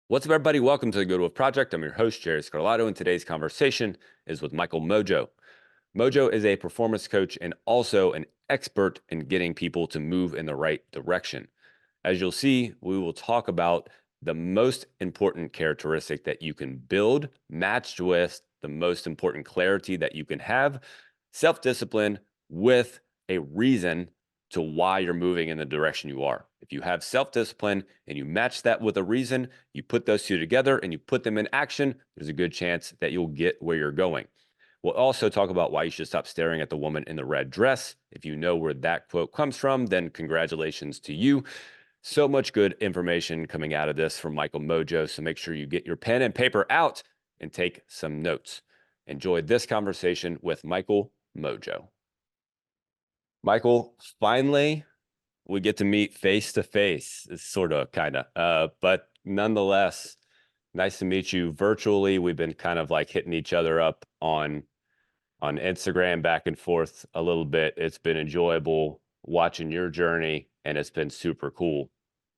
What's up, everybody? Welcome to the Good Wolf Project. I'm your host, Jerry Scarlato, and today's conversation is with Michael Mojo. Mojo is a performance coach and also an expert in getting people to move in the right direction. As you'll see, we will talk about the most important characteristic that you can build, matched with the most important clarity that you can have, self-discipline with a reason to why you're moving in the direction you are. If you have self-discipline and you match that with a reason, you put those two together and you put them in action, there's a good chance that you'll get where you're going. We'll also talk about why you should stop staring at the woman in the red dress. If you know where that quote comes from, then congratulations to you. So much good information coming out of this from Michael Mojo. So make sure you get your pen and paper out and take some notes. Enjoy this conversation with Michael Mojo. Michael, finally, we get to meet face to face. It's sort of, kind of, but nonetheless, nice to meet you virtually. We've been kind of like hitting each other up on Instagram back and forth a little bit. It's been enjoyable watching your journey, and it's been super cool.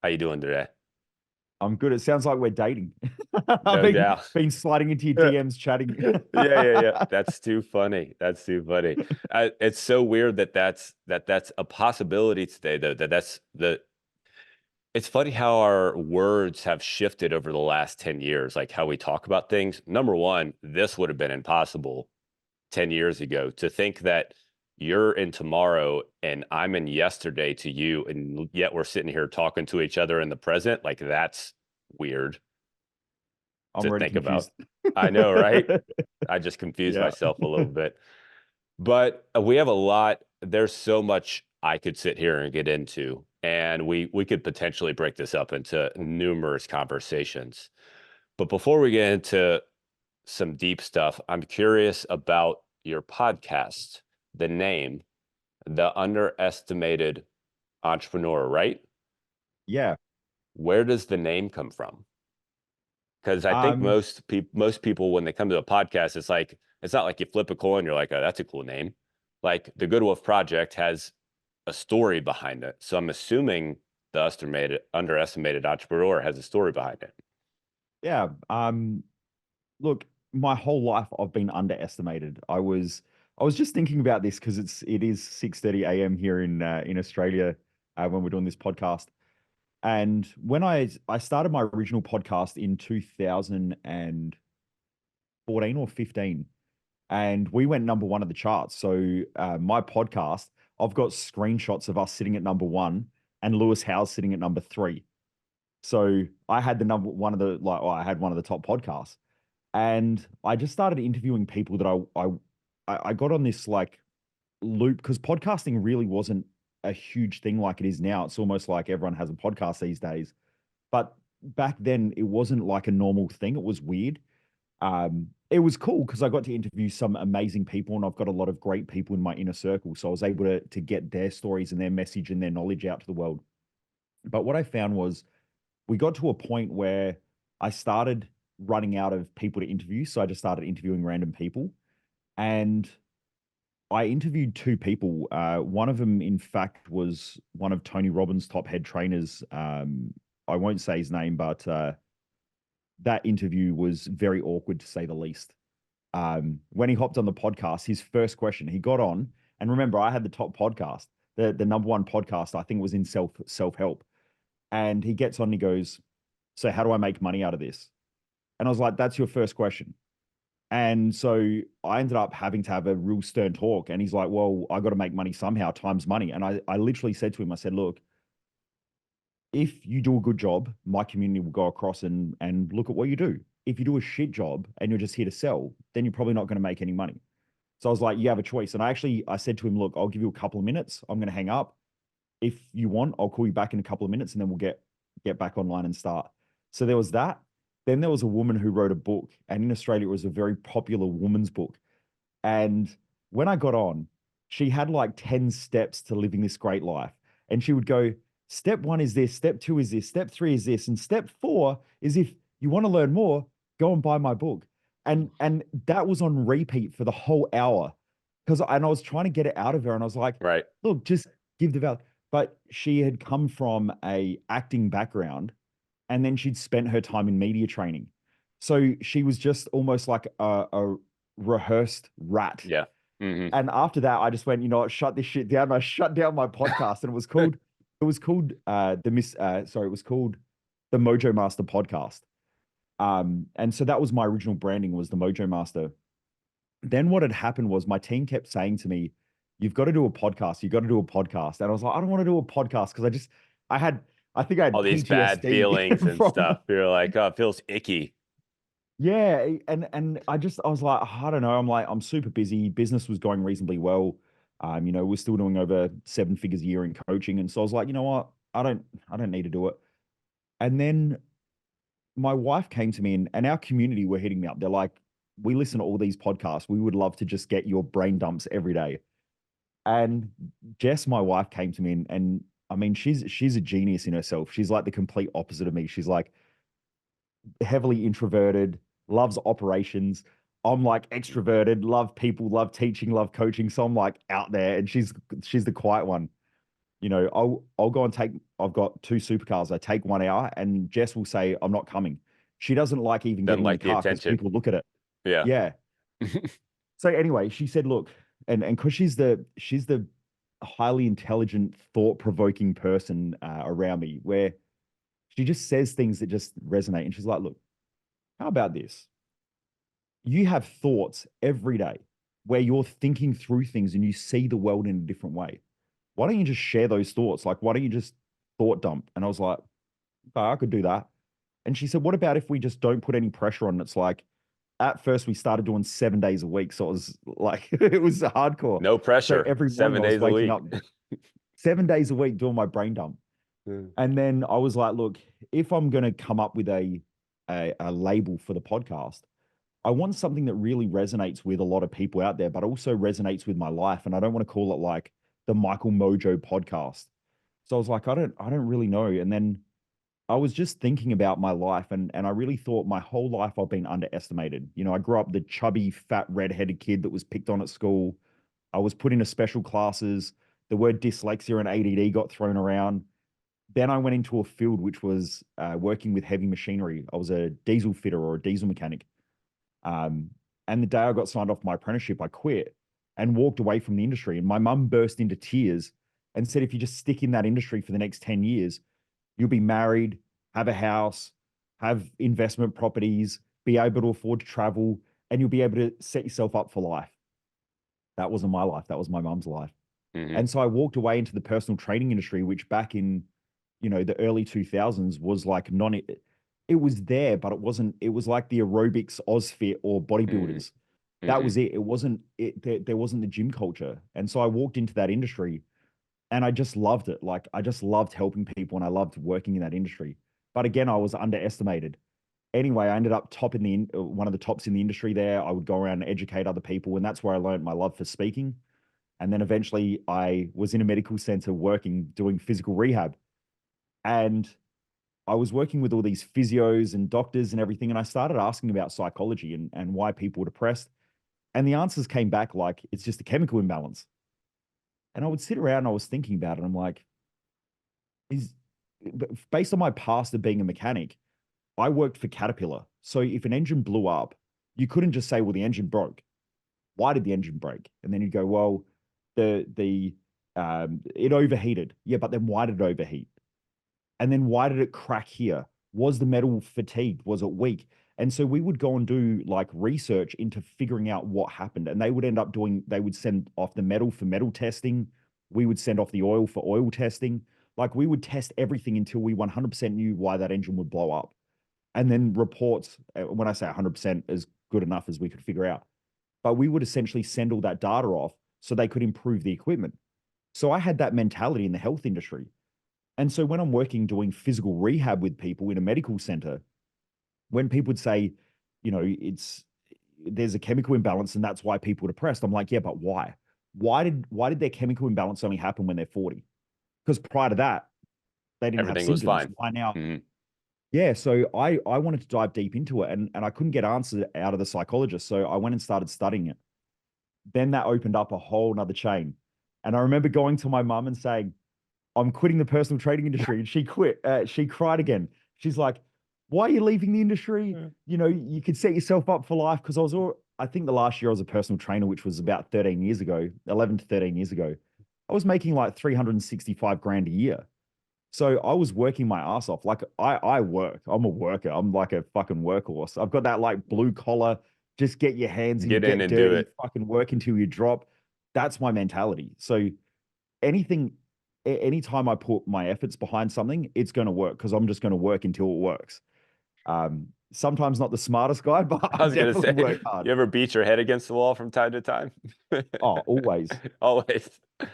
How you doing today? I'm good. It sounds like we're dating. I've No been, doubt. been sliding into your Yeah, DMs chatting. yeah. That's too funny. That's too funny. It's so weird that that's a possibility today, though. That's the It's funny how our words have shifted over the last 10 years, like how we talk about things. Number one, this would have been impossible 10 years ago to think that you're in tomorrow and I'm in yesterday to you, and yet we're sitting here talking to each other in the present. Like, that's weird I'm to already think about. confused. I know, right? I just confused Yeah. myself a little bit. But we have a lot. There's so much I could sit here and get into, and we could potentially break this up into numerous conversations. But before we get into some deep stuff, I'm curious about your podcast, the name, The Underestimated Entrepreneur, right? Yeah. Where does the name come from? Because I think Um, most people, when they come to a podcast, it's not like you flip a coin, you're like, oh, that's a cool name. Like the Good Wolf Project has a story behind it. So I'm assuming the underestimated entrepreneur has a story behind it. yeah. Look, my whole life I've been underestimated. I was just thinking about this because it is 6:30 a.m. here in Australia when we're doing this podcast. And when I started my original podcast in 2014 or 15, and we went number one of the charts. So my podcast, I've got screenshots of us sitting at number one and Lewis Howes sitting at number three. So I had the number one of the like, well, I had one of the top podcasts, and I just started interviewing people that I got on this like loop because podcasting really wasn't a huge thing like it is now. It's almost like everyone has a podcast these days, but back then it wasn't like a normal thing. It was weird. It was cool because I got to interview some amazing people, and I've got a lot of great people in my inner circle. So I was able to get their stories and their message and their knowledge out to the world. But what I found was we got to a point where I started running out of people to interview. So I just started interviewing random people. And I interviewed two people. One of them, in fact, was one of Tony Robbins' top head trainers. I won't say his name, but that interview was very awkward to say the least. When he hopped on the podcast, his first question, he got on, and remember, I had the top podcast, the number one podcast, I think it was in self help. And he gets on and he goes, "So how do I make money out of this?" And I was like, "That's your first question." And so I ended up having to have a real stern talk. And he's like, "Well, I got to make money somehow, time's money." And I literally said to him, I said, "Look, if you do a good job, my community will go across and look at what you do. If you do a shit job and you're just here to sell, then you're probably not going to make any money." So I was like, "You have a choice." And I said to him, "Look, I'll give you a couple of minutes. I'm going to hang up. If you want, I'll call you back in a couple of minutes and then we'll get back online and start." So there was that. Then there was a woman who wrote a book, and in Australia it was a very popular woman's book. And when I got on, she had like 10 steps to living this great life. And she would go, "Step one is this, step two is this, step three is this, and step four is if you want to learn more, go and buy my book." And that was on repeat for the whole hour. And I was trying to get it out of her, and I was like, Right. "Look, just give the value." But she had come from a acting background, and then she'd spent her time in media training. So she was just almost like a rehearsed rat. Yeah. Hmm. And after that, I just went, you know what, shut this shit down. And I shut down my podcast, and it was called the Mojo Master Podcast. And so that was my original branding, was the Mojo Master. Then what had happened was my team kept saying to me, "You've got to do a podcast. You've got to do a podcast." And I was like, "I don't want to do a podcast," because I had, I think I had All these bad PTSD feelings and from, stuff. You're like, oh, it feels icky. yeah. And I was like, I don't know. I'm like, I'm super busy. Business was going reasonably well. We're still doing over 7 figures a year in coaching. And so I was like, you know what? I don't need to do it. And then my wife came to me, and our community were hitting me up. They're like, we listen to all these podcasts. We would love to just get your brain dumps every day. And Jess, my wife, came to me, and I mean, she's a genius in herself. She's like the complete opposite of me. She's like heavily introverted, loves operations. I'm like extroverted, love people, love teaching, love coaching. So I'm like out there, and she's the quiet one. I'll go and take. I've got 2 supercars. I take one out, and Jess will say, "I'm not coming." She doesn't like even Doesn't getting in the like the car because attention. people look at it. Yeah. Yeah. So anyway, she said, "Look," and because she's the highly intelligent, thought-provoking person around me, where she just says things that just resonate. And she's like, "Look, how about this? You have thoughts every day where you're thinking through things and you see the world in a different way. Why don't you just share those thoughts? Like, why don't you just thought dump?" And I was like, "Okay, I could do that." And she said, "What about if we just don't put any pressure on?" It's like, at first we started doing 7 days a week. So it was like, it was hardcore. No So pressure. every morning Seven I was days a waking week. up 7 days a week doing my brain dump. Mm. And then I was like, look, if I'm going to come up with a label for the podcast, I want something that really resonates with a lot of people out there, but also resonates with my life. And I don't want to call it like the Michael Mojo podcast. So I was like, I don't really know. And then I was just thinking about my life, and I really thought my whole life I've been underestimated. I grew up the chubby, fat, red-headed kid that was picked on at school. I was put into special classes. The word dyslexia and ADD got thrown around. Then I went into a field which was working with heavy machinery. I was a diesel fitter or a diesel mechanic. Um, and the day I got signed off my apprenticeship, I quit and walked away from the industry. And my mum burst into tears and said, "If you just stick in that industry for the next 10 years, you'll be married, have a house, have investment properties, be able to afford to travel, and you'll be able to set yourself up for life." That wasn't my life. That was my mum's life. Hmm. And so I walked away into the personal training industry, which back in, the early 2000s was like it was there, but it wasn't, it was like the aerobics, OzFit, or Hmm. bodybuilders. That Hmm. was it. It wasn't, there wasn't the gym culture. And so I walked into that industry and I just loved it. Like I just loved helping people and I loved working in that industry. But again, I was underestimated. Anyway, I ended up one of the tops in the industry there. I would go around and educate other people. And that's where I learned my love for speaking. And then eventually I was in a medical center working, doing physical rehab. And I was working with all these physios and doctors and everything. And I started asking about psychology and why people were depressed. And the answers came back like, it's just a chemical imbalance. And I would sit around and I was thinking about it. I'm like, is based on my past of being a mechanic, I worked for Caterpillar. So if an engine blew up, you couldn't just say, well, the engine broke. Why did the engine break? And then you'd go, well, the it overheated. Yeah, but then why did it overheat? And then why did it crack here? Was the metal fatigued? Was it weak? And so we would go and do like research into figuring out what happened. And they would send off the metal for metal testing. We would send off the oil for oil testing. Like we would test everything until we 100% knew why that engine would blow up. And then reports, when I say 100% is good enough as we could figure out, but we would essentially send all that data off so they could improve the equipment. So I had that mentality in the health industry. And so when I'm working doing physical rehab with people in a medical center, when people would say, there's a chemical imbalance and that's why people are depressed, I'm like, yeah, but why? Why did their chemical imbalance only happen when they're 40? Because prior to that, they didn't have Everything was symptoms. fine. Why now? Hmm. Yeah, so I wanted to dive deep into it, and I couldn't get answers out of the psychologist. So I went and started studying it. Then that opened up a whole nother chain. And I remember going to my mum and saying, "I'm quitting the personal training industry." And she quit. She cried again. She's like, why are you leaving the industry? Yeah. You know, you could set yourself up for life. Because I think the last year I was a personal trainer, which was about 13 years ago, 11 to 13 years ago. I was making like 365 grand a year. So I was working my ass off. Like I work. I'm a worker. I'm like a fucking workhorse. I've got that like blue collar, just get your hands in, Get in get and do dirty, it. fucking work until you drop. That's my mentality. So anything, anytime I put my efforts behind something, it's going to work because I'm just going to work until it works. Sometimes not the smartest guy, but I I was gonna definitely say, work hard. you ever beat your head against the wall from time to time? Oh, always. Always.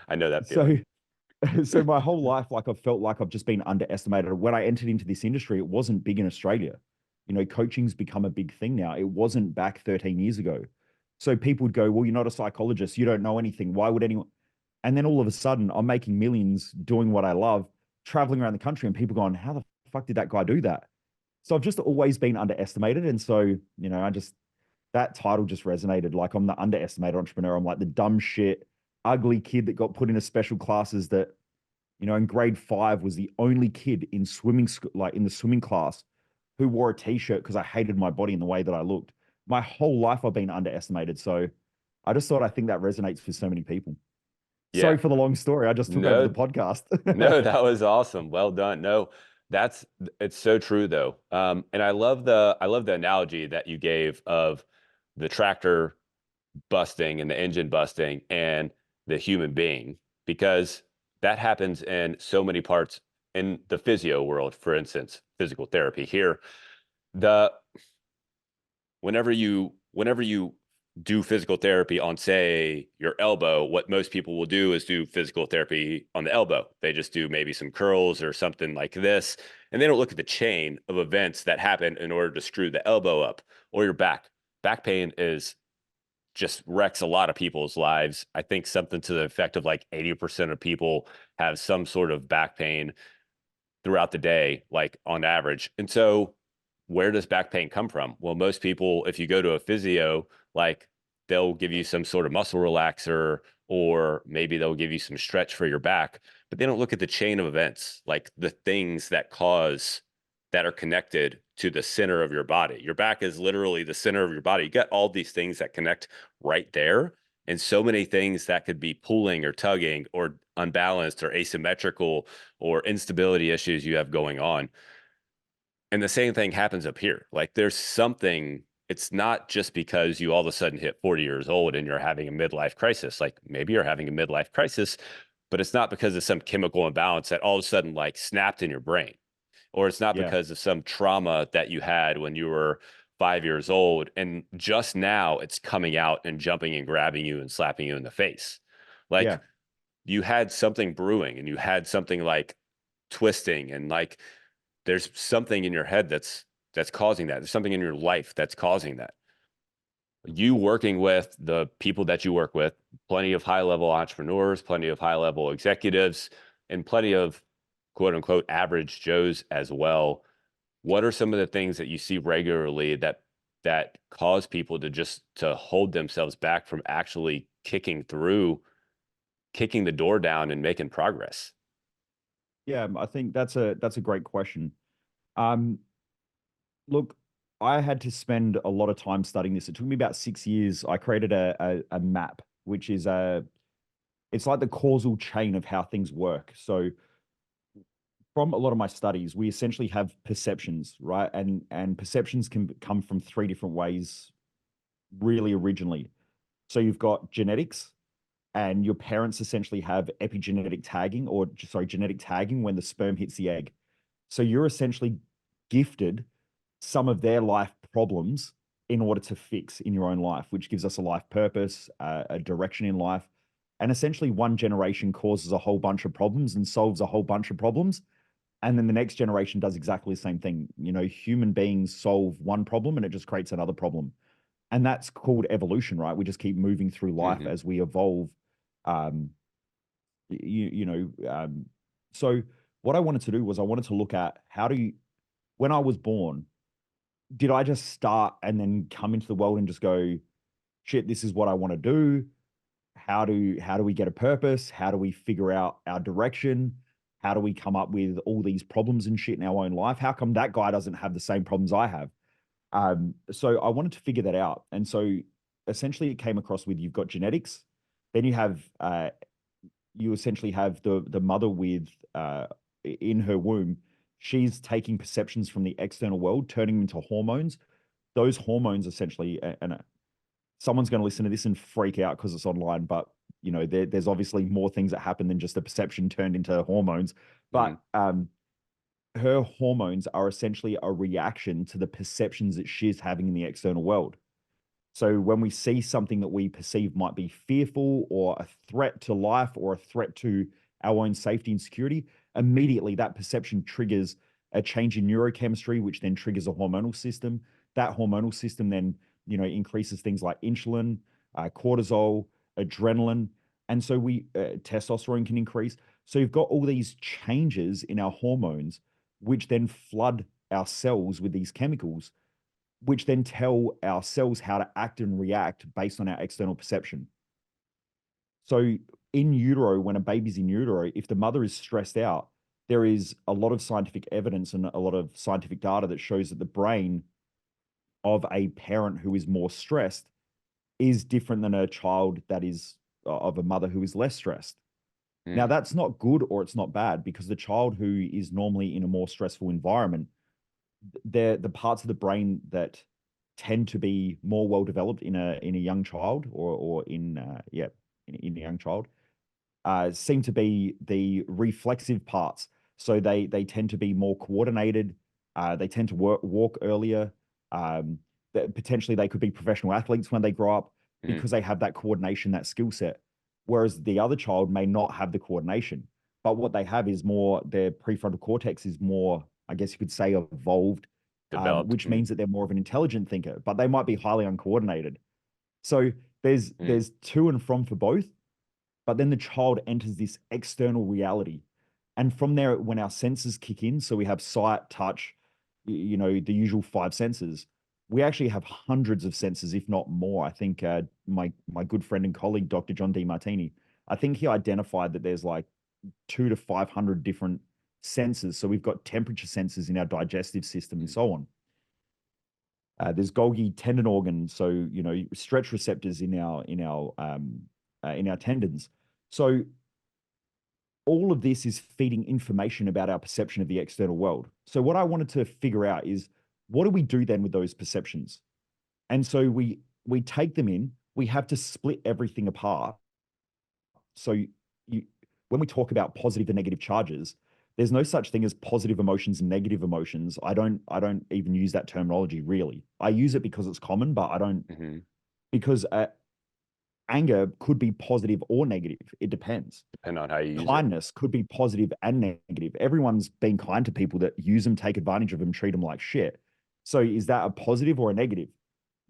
I know that feeling. So so my whole life, like I've felt like I've just been underestimated. When I entered into this industry, it wasn't big in Australia. You know, coaching's become a big thing now. It wasn't back 13 years ago. So people would go, well, you're not a psychologist. You don't know anything. Why would anyone? And then all of a sudden, I'm making millions doing what I love, traveling around the country, and people going, how the fuck did that guy do that? So I've just always been underestimated. And so, you know, that title just resonated. Like I'm the underestimated entrepreneur. I'm like the dumb shit, ugly kid that got put into special classes that, you know, in grade 5 was the only kid in swimming school, like in the swimming class, who wore a t-shirt because I hated my body and the way that I looked. My whole life I've been underestimated. So I just thought I think that resonates with so many people. Yeah. Sorry for the long story. I just took over the No, podcast. no, that was awesome. Well done. No, that's it's so true though. And I love the analogy that you gave of the tractor busting and the engine busting and the human being, because that happens in so many parts in the physio world. For instance, physical therapy here, the whenever you do physical therapy on, say, your elbow, what most people will do is do physical therapy on the elbow. They just do maybe some curls or something like this, and they don't look at the chain of events that happen in order to screw the elbow up. Or your back. Back pain is just wrecks a lot of people's lives. I think something to the effect of like 80% of people have some sort of back pain throughout the day, like on average. And so, where does back pain come from? Well, most people, if you go to a physio, like they'll give you some sort of muscle relaxer, or maybe they'll give you some stretch for your back, but they don't look at the chain of events, like the things that are connected to the center of your body. Your back is literally the center of your body. You got all these things that connect right there, and so many things that could be pulling or tugging or unbalanced or asymmetrical or instability issues you have going on. And the same thing happens up here. Like there's something, it's not just because you all of a sudden hit 40 years old and you're having a midlife crisis. Like maybe you're having a midlife crisis, but it's not because of some chemical imbalance that all of a sudden like snapped in your brain. Or it's not Yeah. because of some trauma that you had when you were 5 years old. And just now it's coming out and jumping and grabbing you and slapping you in the face. Like Yeah. you had something brewing and you had something like twisting, and like there's something in your head that's causing that. There's something in your life that's causing that. You working with the people that you work with, plenty of high level entrepreneurs, plenty of high level executives, and plenty of quote unquote average Joes as well. What are some of the things that you see regularly that cause people to just to hold themselves back from actually kicking the door down and making progress? Yeah. I think that's a great question. Um, Look, I had to spend a lot of time studying this. It took me about 6 years. I created a map, which is it's like the causal chain of how things work. So from a lot of my studies, we essentially have perceptions, right? And perceptions can come from three different ways, really originally. So you've got genetics, and your parents essentially have epigenetic tagging, or sorry, genetic tagging when the sperm hits the egg. So you're essentially gifted some of their life problems in order to fix in your own life, which gives us a life purpose, a direction in life. And essentially, one generation causes a whole bunch of problems and solves a whole bunch of problems. And then the next generation does exactly the same thing. You know, human beings solve one problem and it just creates another problem. And that's called evolution, right? We just keep moving through life Hmm. as we evolve. Um, you know, so what I wanted to do was I wanted to look at how do you, when I was born, did I just start and then come into the world and just go, shit, this is what I want to do? How do we get a purpose? How do we figure out our direction? how do we come up with all these problems and shit in our own life? How come that guy doesn't have the same problems I have? So I wanted to figure that out. And so essentially it came across with, you've got genetics, then you essentially have the mother with in her womb, she's taking perceptions from the external world, turning them into hormones. Those hormones essentially, and someone's going to listen to this and freak out because it's online, but there's obviously more things that happen than just a perception turned into hormones. Mm-hmm. But her hormones are essentially a reaction to the perceptions that she's having in the external world. So when we see something that we perceive might be fearful or a threat to life or a threat to our own safety and security, immediately that perception triggers a change in neurochemistry, which then triggers a hormonal system. That hormonal system then, increases things like insulin, cortisol, adrenaline, and so testosterone can increase. So you've got all these changes in our hormones, which then flood our cells with these chemicals, which then tell our cells how to act and react based on our external perception. So in utero, when a baby's in utero, if the mother is stressed out, there is a lot of scientific evidence and a lot of scientific data that shows that the brain of a parent who is more stressed is different than a child that is of a mother who is less stressed. Now, that's not good or it's not bad, because the child who is normally in a more stressful environment, the parts of the brain that tend to be more well developed in a young child, or in a young child, seem to be the reflexive parts. So they tend to be more coordinated. They tend to walk earlier. Potentially they could be professional athletes when they grow up, because they have that coordination, that skill set. Whereas the other child may not have the coordination, but what they have is more, their prefrontal cortex is more, I guess you could say, evolved, Developed. which means that they're more of an intelligent thinker, but they might be highly uncoordinated. So there's to and from for both, but then the child enters this external reality. And from there, when our senses kick in, so we have sight, touch, the usual five senses, we actually have hundreds of senses, if not more. I think my good friend and colleague, Dr. John Demartini, I think he identified that there's like 200 to 500 different senses. So we've got temperature sensors in our digestive system and so on. There's Golgi tendon organs, so stretch receptors in our tendons. So all of this is feeding information about our perception of the external world. So what I wanted to figure out is, what do we do then with those perceptions? And so we take them in. We have to split everything apart. So when we talk about positive and negative charges, there's no such thing as positive emotions and negative emotions. I don't even use that terminology really. I use it because it's common, but I don't, because anger could be positive or negative. It depends. Depending on how you use it. Kindness could be positive and negative. Everyone's been kind to people that use them, take advantage of them, treat them like shit. So is that a positive or a negative?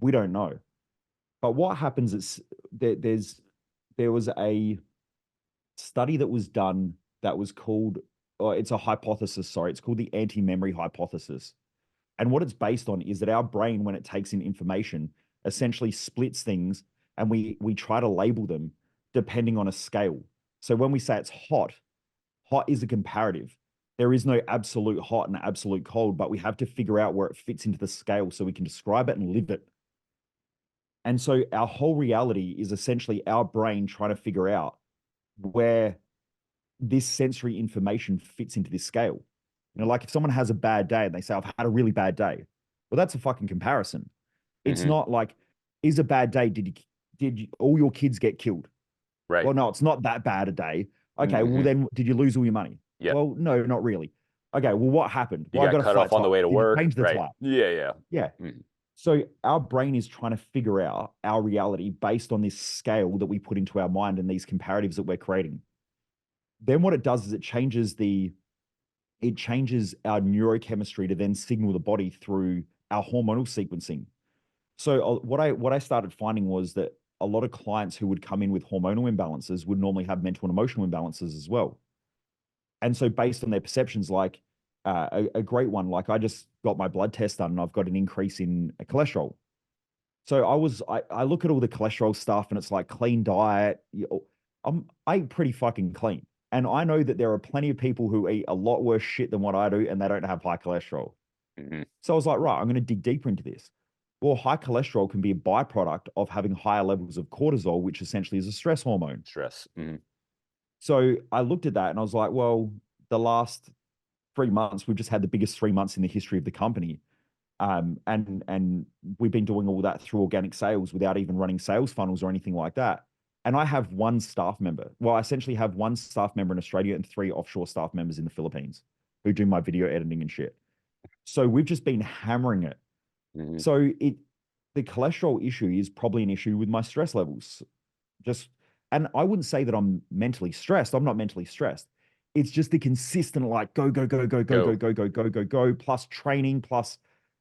We don't know. But what happens is there was a study that was done that was called, or it's a hypothesis, sorry, it's called the anti-memory hypothesis. And what it's based on is that our brain, when it takes in information, essentially splits things, and we try to label them depending on a scale. So when we say it's hot, hot is a comparative. There is no absolute hot and absolute cold, but we have to figure out where it fits into the scale so we can describe it and live it. And so our whole reality is essentially our brain trying to figure out where this sensory information fits into this scale. Like if someone has a bad day and they say, I've had a really bad day. Well, that's a fucking comparison. It's not like, is a bad day, did all your kids get killed? Right. Well, no, it's not that bad a day. Okay, well then did you lose all your money? Yeah. Well, no, not really. Okay, well, what happened? You Well, I got got a cut flat off on the tire. way to Did you work. change the Right. tire? Yeah. Yeah. So our brain is trying to figure out our reality based on this scale that we put into our mind and these comparatives that we're creating. Then what it does is it changes our neurochemistry to then signal the body through our hormonal sequencing. So what I started finding was that a lot of clients who would come in with hormonal imbalances would normally have mental and emotional imbalances as well. And so based on their perceptions, like a great one, like I just got my blood test done and I've got an increase in cholesterol. So I look at all the cholesterol stuff and it's like clean diet. I eat pretty fucking clean. And I know that there are plenty of people who eat a lot worse shit than what I do, and they don't have high cholesterol. Hmm. So I was like, right, I'm going to dig deeper into this. Well, high cholesterol can be a byproduct of having higher levels of cortisol, which essentially is a stress hormone. Stress. Hmm. So I looked at that and I was like, well, the last 3 months, we've just had the biggest 3 months in the history of the company. And we've been doing all that through organic sales without even running sales funnels or anything like that. And I have one staff member. Well, I essentially have one staff member in Australia and 3 offshore staff members in the Philippines who do my video editing and shit. So we've just been hammering it. Hmm. So the cholesterol issue is probably an issue with my stress levels. Just, and I wouldn't say that I'm mentally stressed. I'm not mentally stressed. It's just the consistent like go, go, go, go, go, go, Go. go, go, go, go, go, plus training, plus,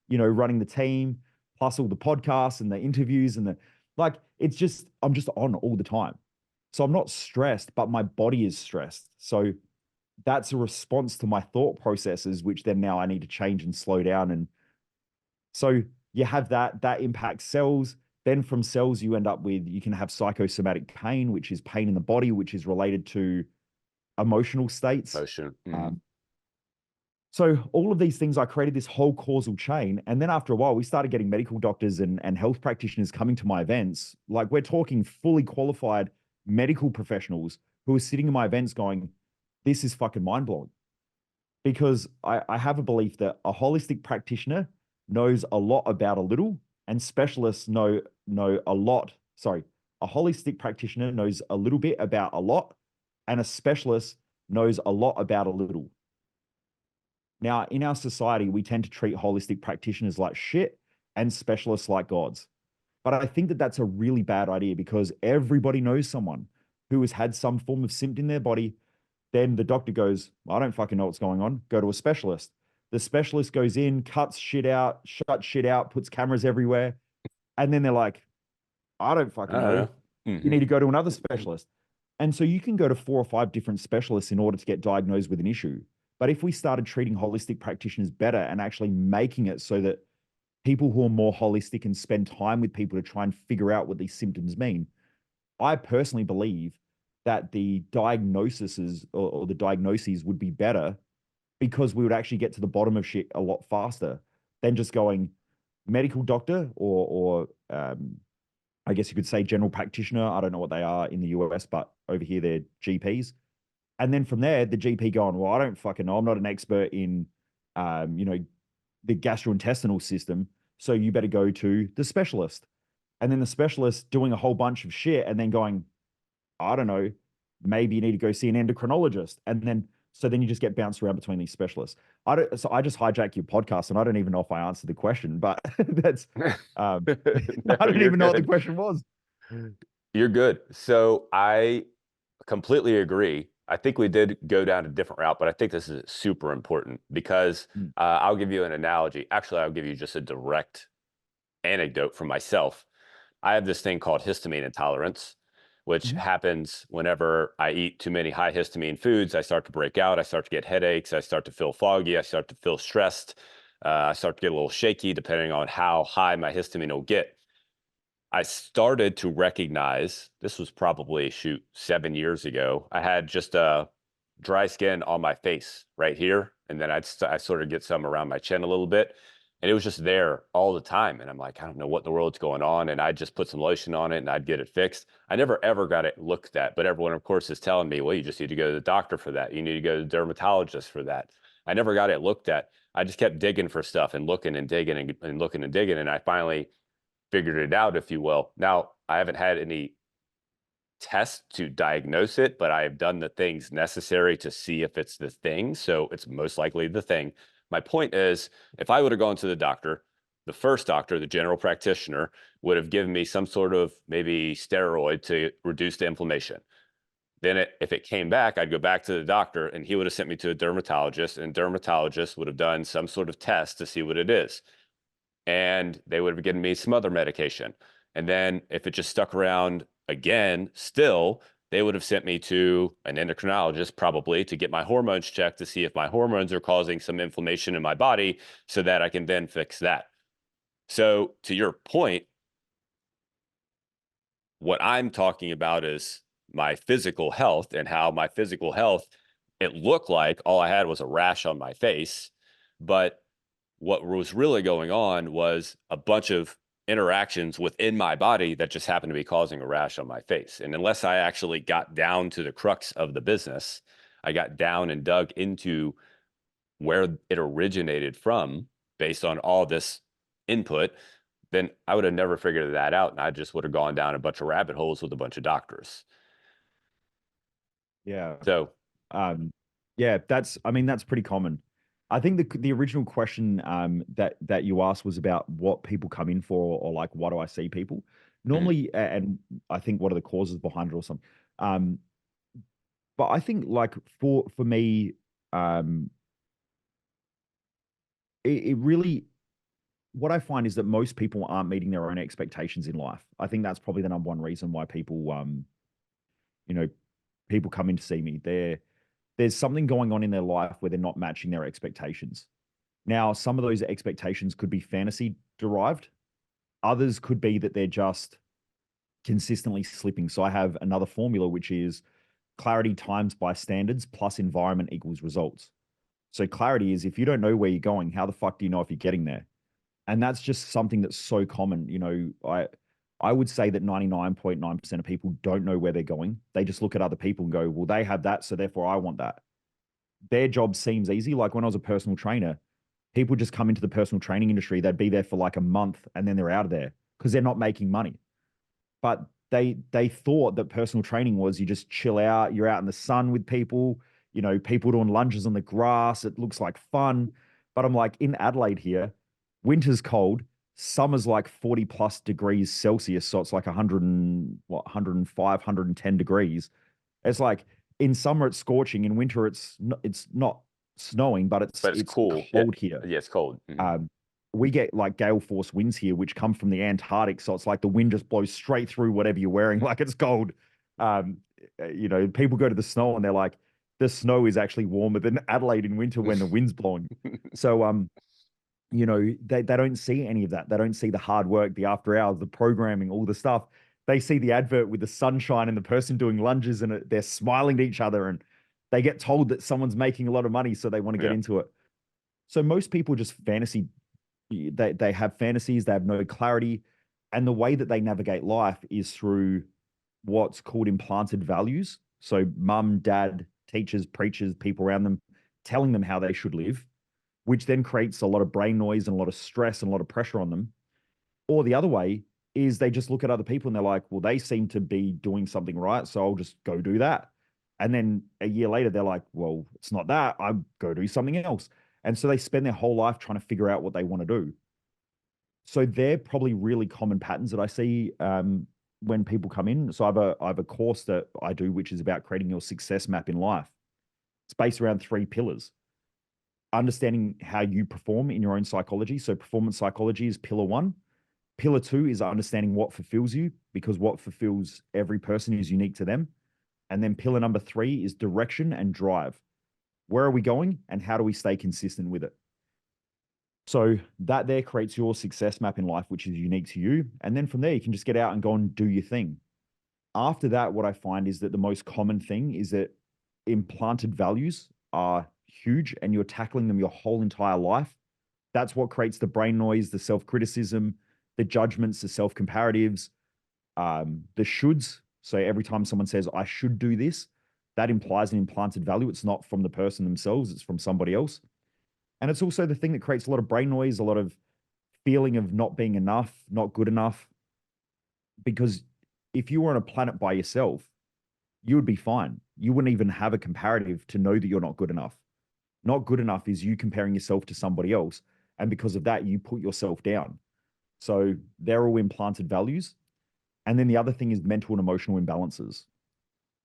running the team, plus all the podcasts and the interviews and the like, it's just, I'm just on all the time. So I'm not stressed, but my body is stressed. So that's a response to my thought processes, which then now I need to change and slow down. And so you have that impacts cells. Then from cells, you end up with, you can have psychosomatic pain, which is pain in the body, which is related to emotional states. Motion. Hmm. Um, so all of these things, I created this whole causal chain. And then after a while, we started getting medical doctors and health practitioners coming to my events. Like we're talking fully qualified medical professionals who are sitting in my events going, this is fucking mind blowing. Because I have a belief that a holistic practitioner knows a lot about a little, and specialists know a lot. Sorry, a holistic practitioner knows a little bit about a lot, and a specialist knows a lot about a little. Now, in our society, we tend to treat holistic practitioners like shit and specialists like gods. But I think that that's a really bad idea because everybody knows someone who has had some form of symptom in their body. Then the doctor goes, I don't fucking know what's going on. Go to a specialist. The specialist goes in, cuts shit out, shuts shit out, puts cameras everywhere. And then they're like, I don't I fucking don't know. know. You Hmm. need to go to another specialist. And so you can go to 4 or 5 different specialists in order to get diagnosed with an issue. But if we started treating holistic practitioners better and actually making it so that people who are more holistic and spend time with people to try and figure out what these symptoms mean, I personally believe that the diagnoses or the diagnoses would be better because we would actually get to the bottom of shit a lot faster than just going medical doctor or I guess you could say general practitioner. I don't know what they are in the US, but over here they're GPs. And then from there, the GP going, well, I don't fucking know. I'm not an expert in, um, you know, the gastrointestinal system. So you better go to the specialist. And then the specialist doing a whole bunch of shit and then going, I don't know, maybe you need to go see an endocrinologist. And then, so then you just get bounced around between these specialists. So I just hijack your podcast and I don't even know if I answered the question, but that's, No, I don't you're even know what the good. question was. You're good. So I completely agree. I think we did go down a different route, but I think this is super important because Mm. I'll give you an analogy. Actually, I'll give you just a direct anecdote from myself. I have this thing called histamine intolerance, which Mhm. happens whenever I eat too many high histamine foods. I start to break out. I start to get headaches. I start to feel foggy. I start to feel stressed. I start to get a little shaky depending on how high my histamine will get. I started to recognize this was probably, shoot, 7 years ago. I had just dry skin on my face right here. And then I sort of get some around my chin a little bit. And it was just there all the time. And I'm like, I don't know what in the world's going on. And I just put some lotion on it and I'd get it fixed. I never ever got it looked at. But everyone, of course, is telling me, well, you just need to go to the doctor for that. You need to go to the dermatologist for that. I never got it looked at. I just kept digging for stuff and looking and digging and looking and digging. And I finally figured it out, if you will. Now, I haven't had any tests to diagnose it, but I have done the things necessary to see if it's the thing. So it's most likely the thing. My point is, if I would have gone to the doctor, the first doctor, the general practitioner, would have given me some sort of maybe steroid to reduce the inflammation. Then, if it came back, I'd go back to the doctor and he would have sent me to a dermatologist, and dermatologist would have done some sort of test to see what it is, and they would have given me some other medication. And then if it just stuck around again, still, they would have sent me to an endocrinologist probably to get my hormones checked to see if my hormones are causing some inflammation in my body so that I can then fix that. So, to your point, what I'm talking about is my physical health and how my physical health, it looked like all I had was a rash on my face. But what was really going on was a bunch of interactions within my body that just happened to be causing a rash on my face. And unless I actually got down to the crux of the business, I got down and dug into where it originated from based on all this input, then I would have never figured that out. And I just would have gone down a bunch of rabbit holes with a bunch of doctors. Yeah. So, Um, yeah, I mean, that's pretty common. I think the original question that you asked was about what people come in for, or like, why do I see people? mhm, Normally, and I think what are the causes behind it or something. Um, but I think like for me, um, it really what I find is that most people aren't meeting their own expectations in life. I think that's probably the number one reason why people you know, people come in to see me. There's something going on in their life where they're not matching their expectations. Now, some of those expectations could be fantasy derived. Others could be that they're just consistently slipping. So I have another formula, which is clarity times by standards plus environment equals results. So clarity is if you don't know where you're going, how the fuck do you know if you're getting there? And that's just something that's so common. I would say that 99.9% of people don't know where they're going. They just look at other people and go, well, they have that, so therefore I want that. Their job seems easy. Like when I was a personal trainer, people just come into the personal training industry, they'd be there for like a month and then they're out of there because they're not making money. But they thought that personal training was you just chill out, you're out in the sun with people, people doing lunges on the grass. It looks like fun. But I'm like, in Adelaide here, winter's cold, summer's like 40 plus degrees Celsius. So it's like 100 and what, 105, 110 degrees. It's like in summer it's scorching, in winter it's not snowing, but it's but it's it's cool. Yeah. cold here. Yeah, it's cold. Um, we get like gale force winds here, which come from the Antarctic. So it's like the wind just blows straight through whatever you're wearing, like it's cold. Um, People go to the snow and they're like, the snow is actually warmer than Adelaide in winter when the wind's blowing. So, they don't see any of that. They don't see the hard work, the after hours, the programming, all the stuff. They see the advert with the sunshine and the person doing lunges and they're smiling to each other and they get told that someone's making a lot of money, so they want to get Yeah. into it. So most people just they have fantasies, they have no clarity, and the way that they navigate life is through what's called implanted values. So mum, dad, teachers, preachers, people around them telling them how they should live, which then creates a lot of brain noise and a lot of stress and a lot of pressure on them. Or the other way is they just look at other people and they're like, well, they seem to be doing something right, so I'll just go do that. And then a year later, they're like, well, it's not that. I go do something else. And so they spend their whole life trying to figure out what they want to do. So they're probably really common patterns that I see when people come in. So I have a course that I do, which is about creating your success map in life. It's based around three pillars: understanding how you perform in your own psychology. So performance psychology is pillar one. Pillar two is understanding what fulfills you, because what fulfills every person is unique to them. And then pillar number three is direction and drive. Where are we going and how do we stay consistent with it? So that there creates your success map in life, which is unique to you. And then from there, you can just get out and go and do your thing. After that, what I find is that the most common thing is that implanted values are huge and you're tackling them your whole entire life. That's what creates the brain noise, the self criticism, the judgments, the self comparatives, the shoulds. So every time someone says, I should do this, that implies an implanted value. It's not from the person themselves, it's from somebody else. And it's also the thing that creates a lot of brain noise, a lot of feeling of not being enough, not good enough. Because if you were on a planet by yourself, you would be fine. You wouldn't even have a comparative to know that you're not good enough. Not good enough is you comparing yourself to somebody else. And because of that, you put yourself down. So they're all implanted values. And then the other thing is mental and emotional imbalances.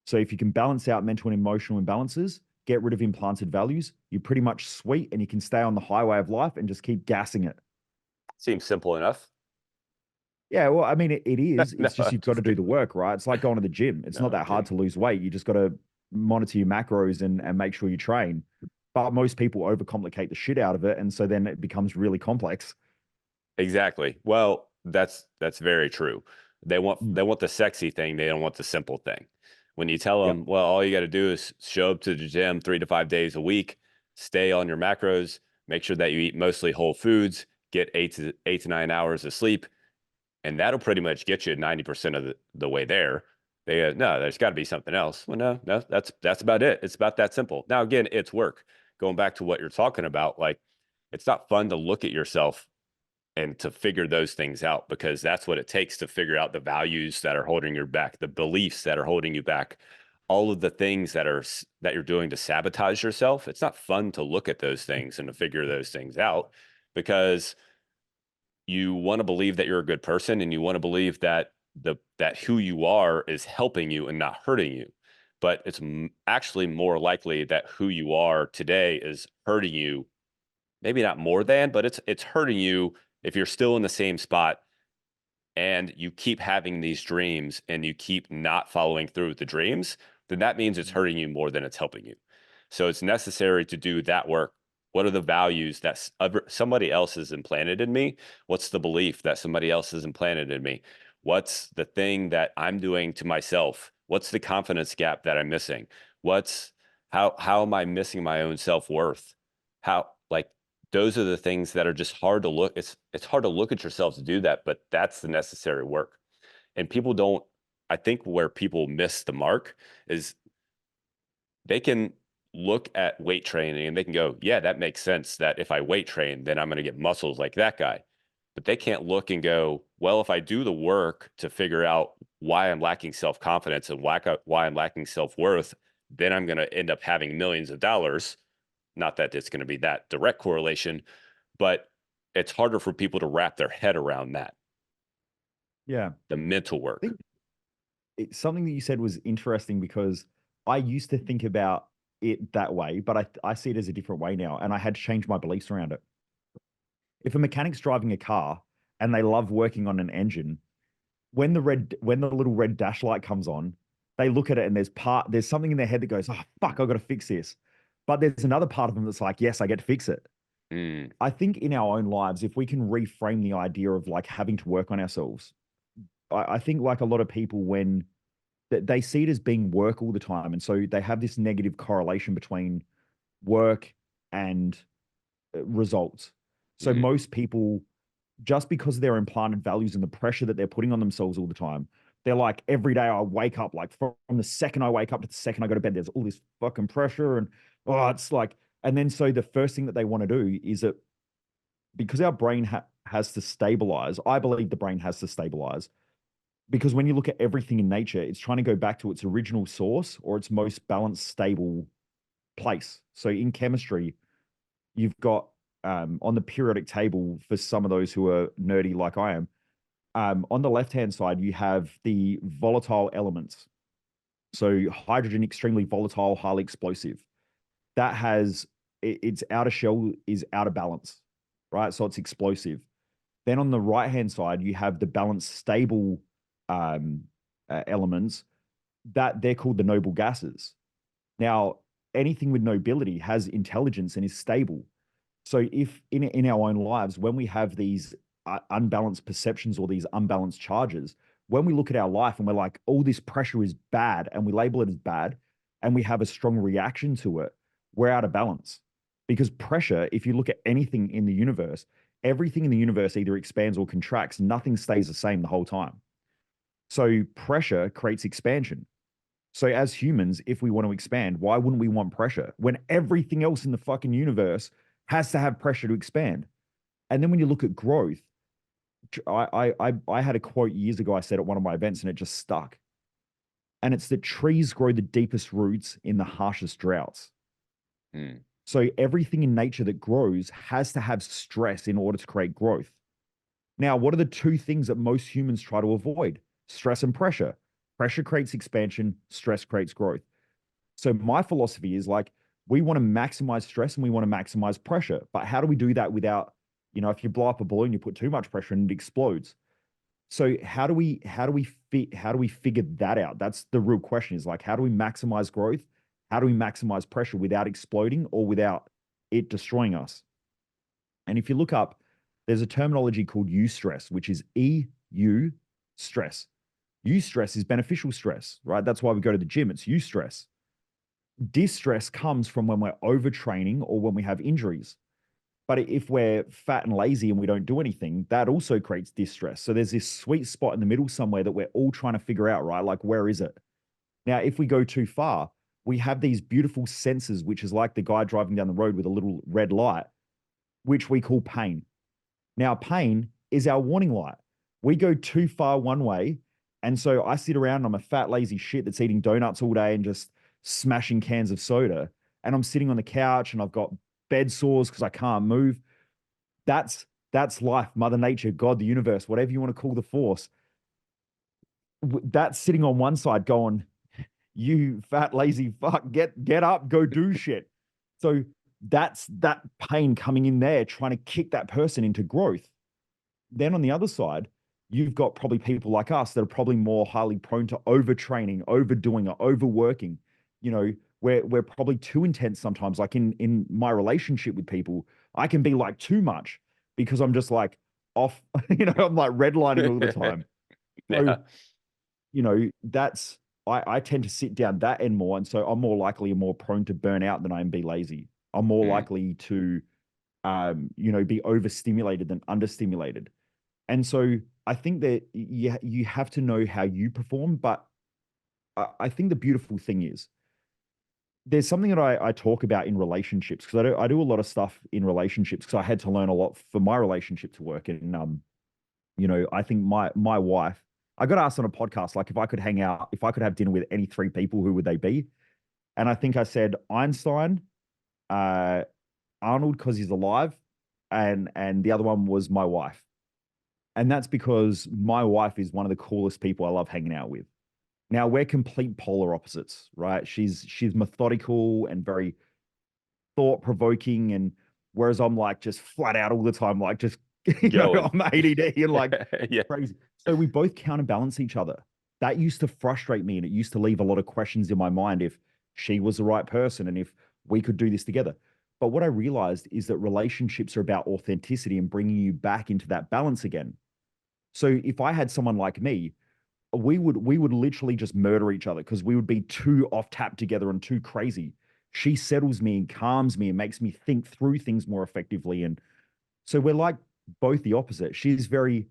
So if you can balance out mental and emotional imbalances, get rid of implanted values, you're pretty much sweet and you can stay on the highway of life and just keep gassing it. Seems simple enough. Yeah, well, I mean, it is. No, It's just I'm you've got to just do kidding. the work, right? It's like going to the gym. It's No, not I'm that hard kidding. to lose weight. You just got to monitor your macros and make sure you train. But most people overcomplicate the shit out of it. And so then it becomes really complex. Exactly. Well, that's very true. They want Mm. they want the sexy thing. They don't want the simple thing. When you tell Yep. them, well, all you got to do is show up to the gym 3 to 5 days a week, stay on your macros, make sure that you eat mostly whole foods, get 8 to 9 hours of sleep, and that'll pretty much get you 90% of the way there. They go, no, there's got to be something else. Well, no, that's about it. It's about that simple. Now, again, it's work. Going back to what you're talking about, like it's not fun to look at yourself and to figure those things out, because that's what it takes to figure out the values that are holding you back, the beliefs that are holding you back, all of the things that you're doing to sabotage yourself. It's not fun to look at those things and to figure those things out, because you want to believe that you're a good person, and you want to believe that that who you are is helping you and not hurting you. But it's actually more likely that who you are today is hurting you, maybe not more than, but it's hurting you if you're still in the same spot and you keep having these dreams and you keep not following through with the dreams. Then that means it's hurting you more than it's helping you. So it's necessary to do that work. What are the values that somebody else has implanted in me? What's the belief that somebody else has implanted in me? What's the thing that I'm doing to myself? What's the confidence gap that I'm missing? What's how am I missing my own self-worth? How, like, those are the things that are just hard to look. It's hard to look at yourself to do that, but that's the necessary work. And people don't, I think where people miss the mark is they can look at weight training and they can go, yeah, that makes sense that if I weight train, then I'm going to get muscles like that guy. But they can't look and go, well, if I do the work to figure out why I'm lacking self-confidence and why I'm lacking self-worth, then I'm going to end up having millions of dollars. Not that it's going to be that direct correlation, but it's harder for people to wrap their head around that, Yeah. the mental I think work. something that you said was interesting because I used to think about it that way, but I see it as a different way now. And I had to change my beliefs around it. If a mechanic's driving a car and they love working on an engine, when the little red dash light comes on, they look at it and there's something in their head that goes, oh fuck, I've got to fix this. But there's another part of them that's like, yes, I get to fix it. Mm, I think in our own lives, if we can reframe the idea of like having to work on ourselves, I think like a lot of people when they see it as being work all the time. And so they have this negative correlation between work and results. So mm, most people, just because of their implanted values and the pressure that they're putting on themselves all the time, they're like, every day I wake up, like from the second I wake up to the second I go to bed, there's all this fucking pressure. And oh, it's like, and then so the first thing that they want to do is that because our brain has to stabilize, I believe the brain has to stabilize because when you look at everything in nature, it's trying to go back to its original source or its most balanced, stable place. So in chemistry, you've got on the periodic table for some of those who are nerdy like I am, on the left hand side, you have the volatile elements. So hydrogen, extremely volatile, highly explosive. That has its outer shell is out of balance, right? So it's explosive. Then on the right hand side, you have the balanced, stable um, elements that they're called the noble gases. Now, anything with nobility has intelligence and is stable. So if in our own lives, when we have these unbalanced perceptions or these unbalanced charges, when we look at our life and we're like, oh, this pressure is bad, and we label it as bad, and we have a strong reaction to it, we're out of balance. Because pressure, if you look at anything in the universe, everything in the universe either expands or contracts. Nothing stays the same the whole time. So pressure creates expansion. So as humans, if we want to expand, why wouldn't we want pressure when everything else in the fucking universe has to have pressure to expand? And then when you look at growth, I had a quote years ago I said at one of my events and it just stuck. And it's that trees grow the deepest roots in the harshest droughts. mm, So everything in nature that grows has to have stress in order to create growth. Now, what are the two things that most humans try to avoid? Stress and pressure. Pressure creates expansion, stress creates growth. So my philosophy is like we want to maximize stress and we want to maximize pressure. But how do we do that without, if you blow up a balloon, you put too much pressure and it explodes. So how do we figure that out? That's the real question is like how do we maximize growth? How do we maximize pressure without exploding or without it destroying us? And if you look up, there's a terminology called eustress, which is EU stress. Eustress is beneficial stress, right? That's why we go to the gym. It's eustress. Distress comes from when we're overtraining or when we have injuries. But if we're fat and lazy and we don't do anything, that also creates distress. So there's this sweet spot in the middle somewhere that we're all trying to figure out, right? Like, where is it? Now, if we go too far, we have these beautiful senses, which is like the guy driving down the road with a little red light, which we call pain. Now, pain is our warning light. We go too far one way. And so I sit around and I'm a fat, lazy shit that's eating donuts all day and just smashing cans of soda. And I'm sitting on the couch and I've got bed sores because I can't move. That's life, Mother Nature, God, the universe, whatever you want to call the force. That's sitting on one side going, you fat, lazy fuck, get up, go do shit. So that's that pain coming in there, trying to kick that person into growth. Then on the other side, you've got probably people like us that are probably more highly prone to overtraining, overdoing, or overworking. You know, we're probably too intense sometimes. Like in my relationship with people, I can be like too much because I'm just like off, I'm like redlining all the time. So, Yeah. that's I tend to sit down that end more. And so I'm more likely and more prone to burn out than I am be lazy. I'm more Mm. likely to be overstimulated than understimulated. And so I think that you have to know how you perform. But I think the beautiful thing is there's something that I talk about in relationships because I do a lot of stuff in relationships because I had to learn a lot for my relationship to work. And I think my wife, I got asked on a podcast, like if I could have dinner with any three people, who would they be? And I think I said Einstein, uh, Arnold because he's alive, and the other one was my wife. And that's because my wife is one of the coolest people I love hanging out with. Now we're complete polar opposites, right? She's methodical and very thought provoking, and whereas I'm like just flat out all the time, like just Going. I'm ADD and like Yeah. crazy. So we both counterbalance each other. That used to frustrate me, and it used to leave a lot of questions in my mind if she was the right person and if we could do this together. But what I realized is that relationships are about authenticity and bringing you back into that balance again. So if I had someone like me, we would literally just murder each other because we would be too off tap together and too crazy. She settles me and calms me and makes me think through things more effectively. And so we're like both the opposite. She's very,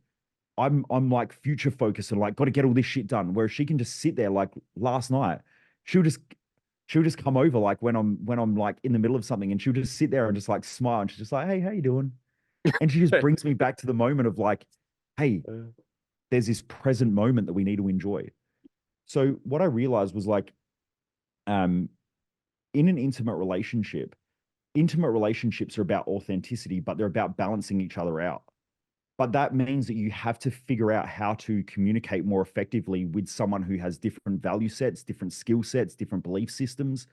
I'm like future focused and like got to get all this shit done. Whereas she can just sit there like last night, she'll just she'll just come over like when I'm like in the middle of something and she'll just sit there and just like smile and she's just like, hey, how you doing? And she just brings me back to the moment of like, hey, there's this present moment that we need to enjoy. So what I realized was like, um, in an intimate relationships are about authenticity, but they're about balancing each other out. But that means that you have to figure out how to communicate more effectively with someone who has different value sets, different skill sets, different belief systems.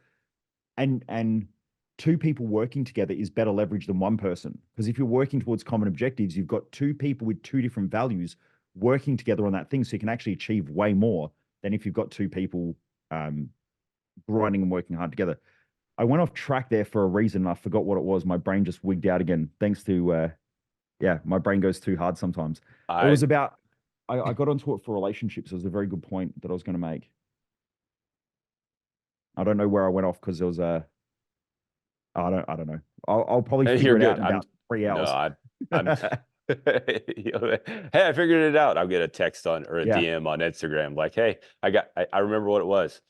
And two people working together is better leverage than one person. Because if you're working towards common objectives, you've got two people with two different values working together on that thing. So you can actually achieve way more than if you've got two people um, grinding and working hard together. I went off track there for a reason. I forgot what it was. My brain just wigged out again. Thanks to, my brain goes too hard sometimes. It I was about, I got onto it for relationships. It was a very good point that I was going to make. I don't know where I went off because there was I don't know. I'll probably figure You're it out good. in I'm about 3 hours. I'm hey, I figured it out. I'll get a text on or a Yeah. DM on Instagram like, hey, I remember what it was.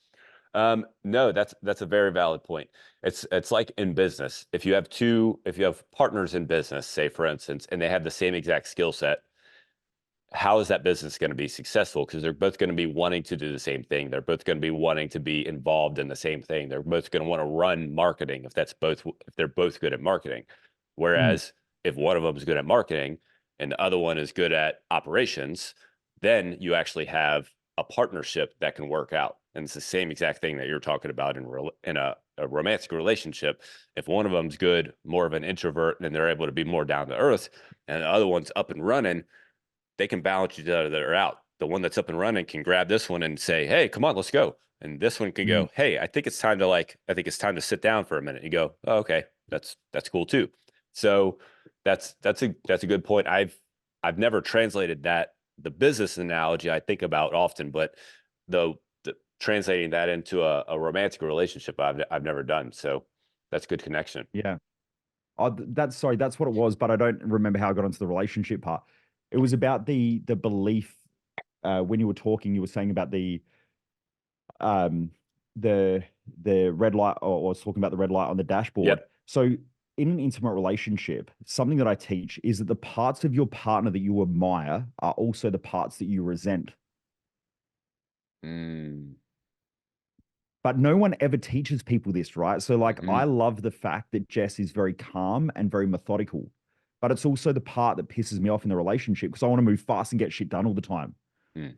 No, that's a very valid point. It's like in business. If you have partners in business, say for instance, and they have the same exact skill set, how is that business going to be successful? Because they're both going to be wanting to do the same thing. They're both going to be wanting to be involved in the same thing. They're both going to want to run marketing if they're both good at marketing. Mm, Whereas if one of them is good at marketing and the other one is good at operations, then you actually have a partnership that can work out. And it's the same exact thing that you're talking about in a romantic relationship. If one of them's good, more of an introvert, and they're able to be more down to earth, and the other one's up and running, they can balance each other out. The one that's up and running can grab this one and say, hey, come on, let's go. And this one can mm, go, hey, I think it's time to sit down for a minute. You go, oh, okay, that's cool too. So that's a good point. I've never translated that the business analogy I think about often, but the translating that into a romantic relationship, I've never done. So that's good connection. Yeah. That's sorry, that's what it was, but I don't remember how I got onto the relationship part. It was about the belief. When you were talking, you were saying about um the the red light, or I was talking about the red light on the dashboard. Yep. So in an intimate relationship, something that I teach is that the parts of your partner that you admire are also the parts that you resent. Mm, But no one ever teaches people this, right? So, like, I hmm. love the fact that Jess is very calm and very methodical, but it's also the part that pisses me off in the relationship because I want to move fast and get shit done all the time. Mm.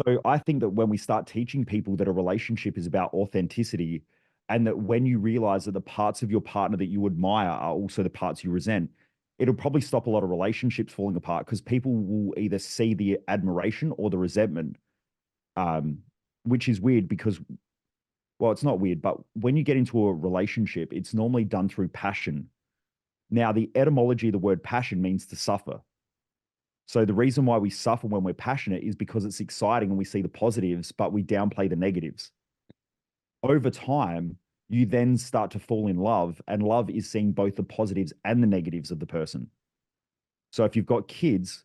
So, I think that when we start teaching people that a relationship is about authenticity, and that when you realize that the parts of your partner that you admire are also the parts you resent, it'll probably stop a lot of relationships falling apart because people will either see the admiration or the resentment, um, which is weird because, well, it's not weird, but when you get into a relationship, it's normally done through passion. Now, the etymology of the word passion means to suffer. So the reason why we suffer when we're passionate is because it's exciting and we see the positives, but we downplay the negatives. Over time, you then start to fall in love, and love is seeing both the positives and the negatives of the person. So if you've got kids,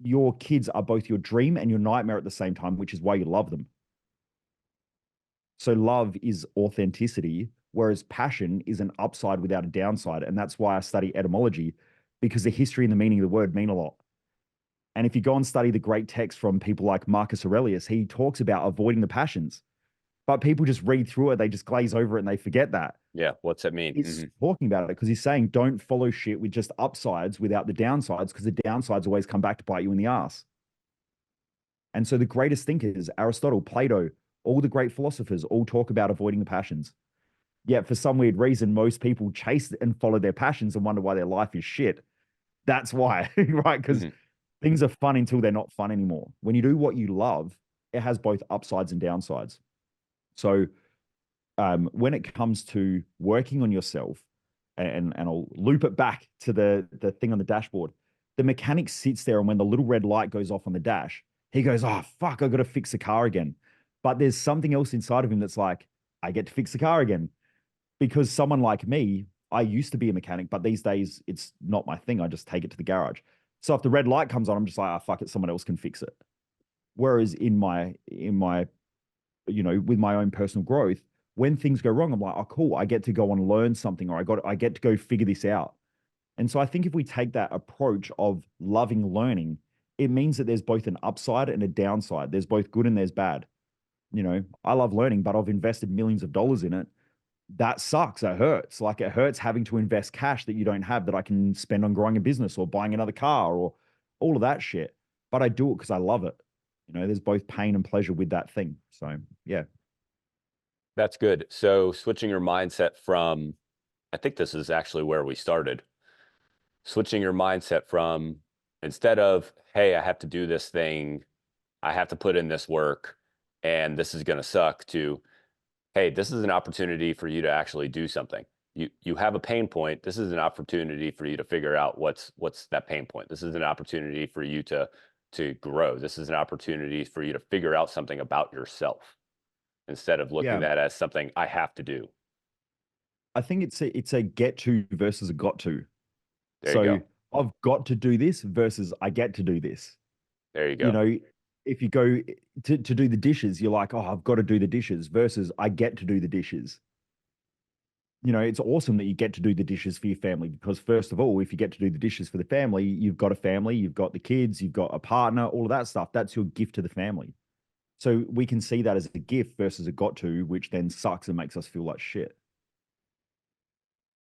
your kids are both your dream and your nightmare at the same time, which is why you love them. So love is authenticity, whereas passion is an upside without a downside. And that's why I study etymology, because the history and the meaning of the word mean a lot. And if you go and study the great texts from people like Marcus Aurelius, he talks about avoiding the passions. But people just read through it, they just glaze over it and they forget that. Yeah. What's that mean? He's talking about it because he's saying don't follow shit with just upsides without the downsides, because the downsides always come back to bite you in the ass. And so the greatest thinkers, Aristotle, Plato, all the great philosophers all talk about avoiding the passions. Yet for some weird reason, most people chase and follow their passions and wonder why their life is shit. That's why, right? Because Hmm. things are fun until they're not fun anymore. When you do what you love, it has both upsides and downsides. So when it comes to working on yourself, and I'll loop it back to the thing on the dashboard, the mechanic sits there, and when the little red light goes off on the dash, he goes, "Oh fuck, I got to fix the car again." But there's something else inside of him that's like, "I get to fix the car again." Because someone like me, I used to be a mechanic, but these days it's not my thing. I just take it to the garage. So if the red light comes on, I'm just like, fuck it, someone else can fix it. Whereas in my with my own personal growth, when things go wrong, I'm like, oh cool, I get to go and learn something, or I get to go figure this out. And so I think if we take that approach of loving learning, it means that there's both an upside and a downside. There's both good and there's bad. I love learning, but I've invested millions of dollars in it. That sucks. It hurts. Like, it hurts having to invest cash that you don't have that I can spend on growing a business or buying another car or all of that shit. But I do it because I love it. There's both pain and pleasure with that thing. So yeah. That's good. So switching your mindset from, I think this is actually where we started. Switching your mindset from, instead of, hey, I have to do this thing, I have to put in this work, and this is going to suck, to, hey, this is an opportunity for you to actually do something. You have a pain point. This is an opportunity for you to figure out what's that pain point. This is an opportunity for you to grow. This is an opportunity for you to figure out something about yourself, instead of looking Yeah. at it as something I have to do. I think it's a get to versus a got to. There you So go. I've got to do this versus I get to do this. There you You go. know, if you go to do the dishes, you're like, oh, I've got to do the dishes versus I get to do the dishes. It's awesome that you get to do the dishes for your family because, first of all, if you get to do the dishes for the family, you've got a family, you've got the kids, you've got a partner, all of that stuff. That's your gift to the family. So we can see that as a gift versus a got to, which then sucks and makes us feel like shit.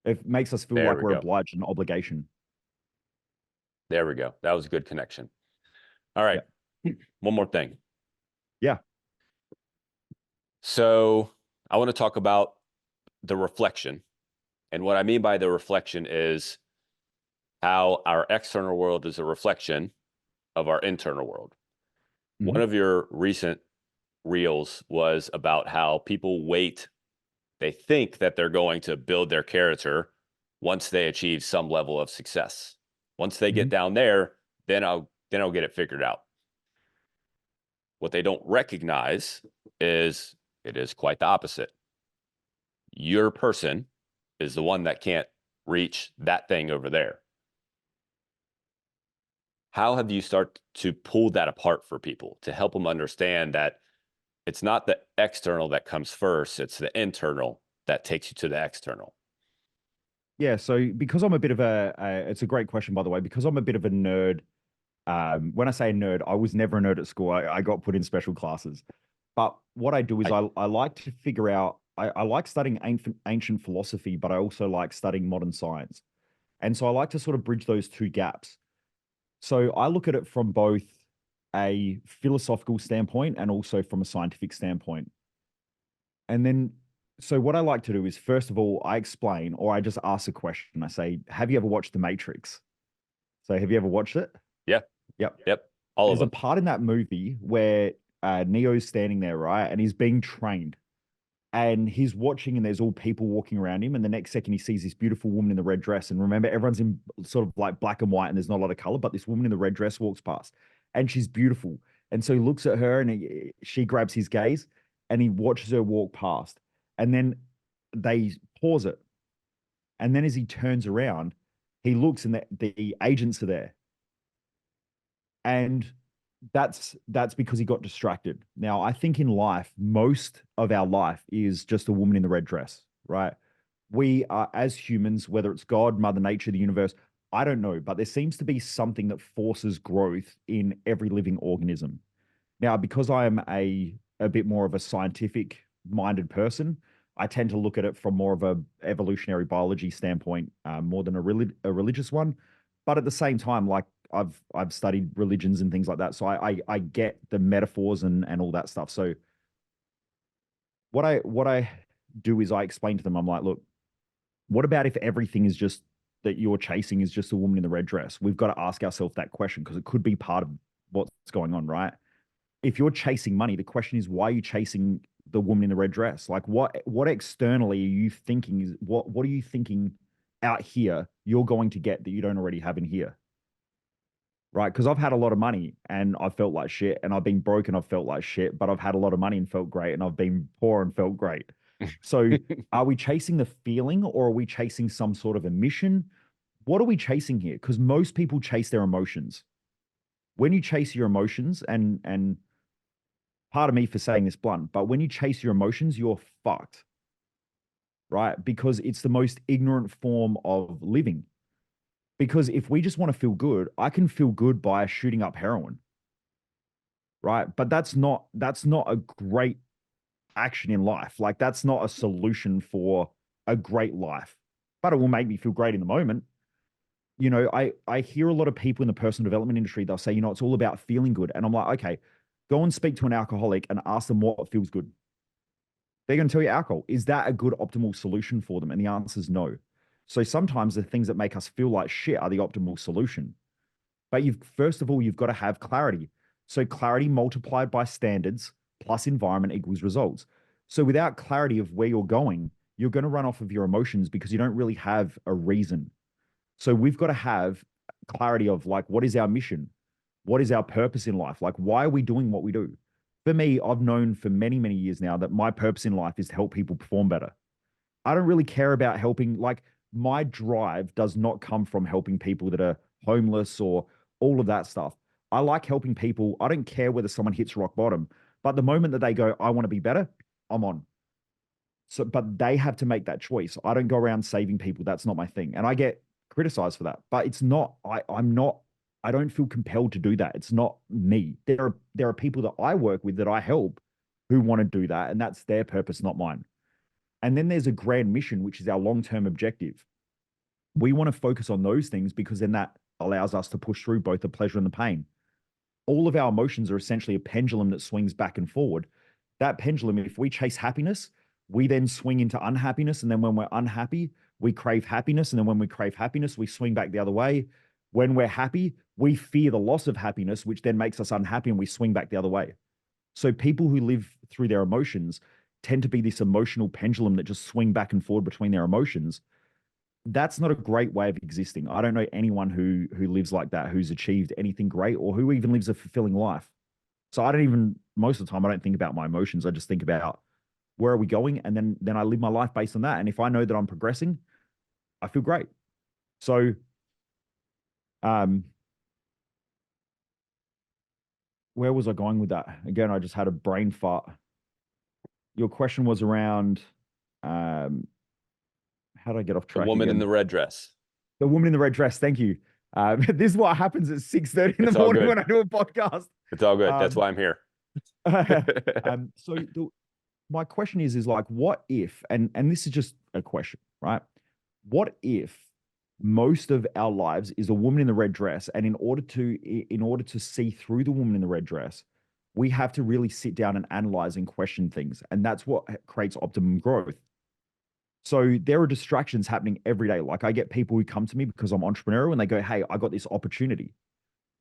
It makes us feel There like we we're go. obliged, an obligation. There we go. That was a good connection. All right. Yeah. One more thing. Yeah. So I want to talk about the reflection. And what I mean by the reflection is how our external world is a reflection of our internal world. One Mhm. of your recent reels was about how people wait, they think that they're going to build their character once they achieve some level of success. Once they get Mhm. down there, then I'll get it figured out. What they don't recognize is it is quite the opposite. Your person is the one that can't reach that thing over there. How have you start to pull that apart for people to help them understand that it's not the external that comes first, it's the internal that takes you to the external? Yeah, so because I'm a bit of it's a great question, by the way, because I'm a bit of a nerd. When I say nerd, I was never a nerd at school. I got put in special classes. But what I do is I I like to figure out, I like studying ancient philosophy, but I also like studying modern science. And so I like to sort of bridge those two gaps. So I look at it from both a philosophical standpoint and also from a scientific standpoint. And then, so what I like to do is, first of all, I explain or I just ask a question. I say, have you ever watched The Matrix? So have you ever watched it? Yeah, Yep. yep, all of There's a them. part in that movie where Neo's standing there, right? And he's being trained and he's watching, and there's all people walking around him. And the next second, he sees this beautiful woman in the red dress. And remember, everyone's in sort of like black and white, and there's not a lot of color, but this woman in the red dress walks past and she's beautiful. And so he looks at her and she grabs his gaze and he watches her walk past. And then they pause it. And then as he turns around, he looks and the agents are there. And that's because he got distracted. Now, I think in life, most of our life is just a woman in the red dress, right? We are, as humans, whether it's God, Mother Nature, the universe, I don't know, but there seems to be something that forces growth in every living organism. Now, because I am a bit more of a scientific minded person, I tend to look at it from more of a evolutionary biology standpoint, more than a religious one. But at the same time, like I've studied religions and things like that, so I get the metaphors and all that stuff. So what I do is I explain to them, I'm like, look, what about if everything is just that you're chasing is just a woman in the red dress? We've got to ask ourselves that question because it could be part of what's going on, right? If you're chasing money, the question is, why are you chasing the woman in the red dress? Like what externally are you thinking is what are you thinking out here you're going to get that you don't already have in here? Right? Because I've had a lot of money and I felt like shit, and I've been broke and I've felt like shit, but I've had a lot of money and felt great, and I've been poor and felt great. So are we chasing the feeling or are we chasing some sort of a mission? What are we chasing here? Because most people chase their emotions. When you chase your emotions, and pardon me for saying this blunt, but when you chase your emotions, you're fucked, right? Because it's the most ignorant form of living. Because if we just want to feel good, I can feel good by shooting up heroin, right? But that's not a great action in life. Like that's not a solution for a great life. But it will make me feel great in the moment. I hear a lot of people in the personal development industry, they'll say, it's all about feeling good. And I'm like, okay, go and speak to an alcoholic and ask them what feels good. They're going to tell you alcohol. Is that a good optimal solution for them? And the answer is no. So sometimes the things that make us feel like shit are the optimal solution. But first of all, you've got to have clarity. So clarity multiplied by standards plus environment equals results. So without clarity of where you're going, you're going to run off of your emotions because you don't really have a reason. So we've got to have clarity of like, what is our mission? What is our purpose in life? Like, why are we doing what we do? For me, I've known for many, many years now that my purpose in life is to help people perform better. I don't really care about helping, like, my drive does not come from helping people that are homeless or all of that stuff. I like helping people. I don't care whether someone hits rock bottom, but the moment that they go, I want to be better, I'm on. So, but they have to make that choice. I don't go around saving people. That's not my thing. And I get criticized for that, but it's not, I'm not, I don't feel compelled to do that. It's not me. There are people that I work with that I help who want to do that. And that's their purpose, not mine. And then there's a grand mission, which is our long-term objective. We want to focus on those things because then that allows us to push through both the pleasure and the pain. All of our emotions are essentially a pendulum that swings back and forward. That pendulum, if we chase happiness, we then swing into unhappiness. And then when we're unhappy, we crave happiness. And then when we crave happiness, we swing back the other way. When we're happy, we fear the loss of happiness, which then makes us unhappy and we swing back the other way. So people who live through their emotions tend to be this emotional pendulum that just swing back and forward between their emotions. That's not a great way of existing. I don't know anyone who lives like that, who's achieved anything great or who even lives a fulfilling life. So I don't even, most of the time, I don't think about my emotions. I just think about where are we going? And then I live my life based on that. And if I know that I'm progressing, I feel great. So, um, where was I going with that? Again, I just had a brain fart. Your question was around, um, how did I get off The track woman in again? the red dress. The woman in the red dress. Thank you. This is what happens at 6:30 in the It's all morning good. when I do a podcast. It's all good. That's Um, why I'm here. so my question is like, what if, and this is just a question, right? What if most of our lives is a woman in the red dress, and in order to see through the woman in the red dress, we have to really sit down and analyze and question things, and that's what creates optimum growth. So there are distractions happening every day. Like I get people who come to me because I'm entrepreneurial and they go, "Hey, I got this opportunity."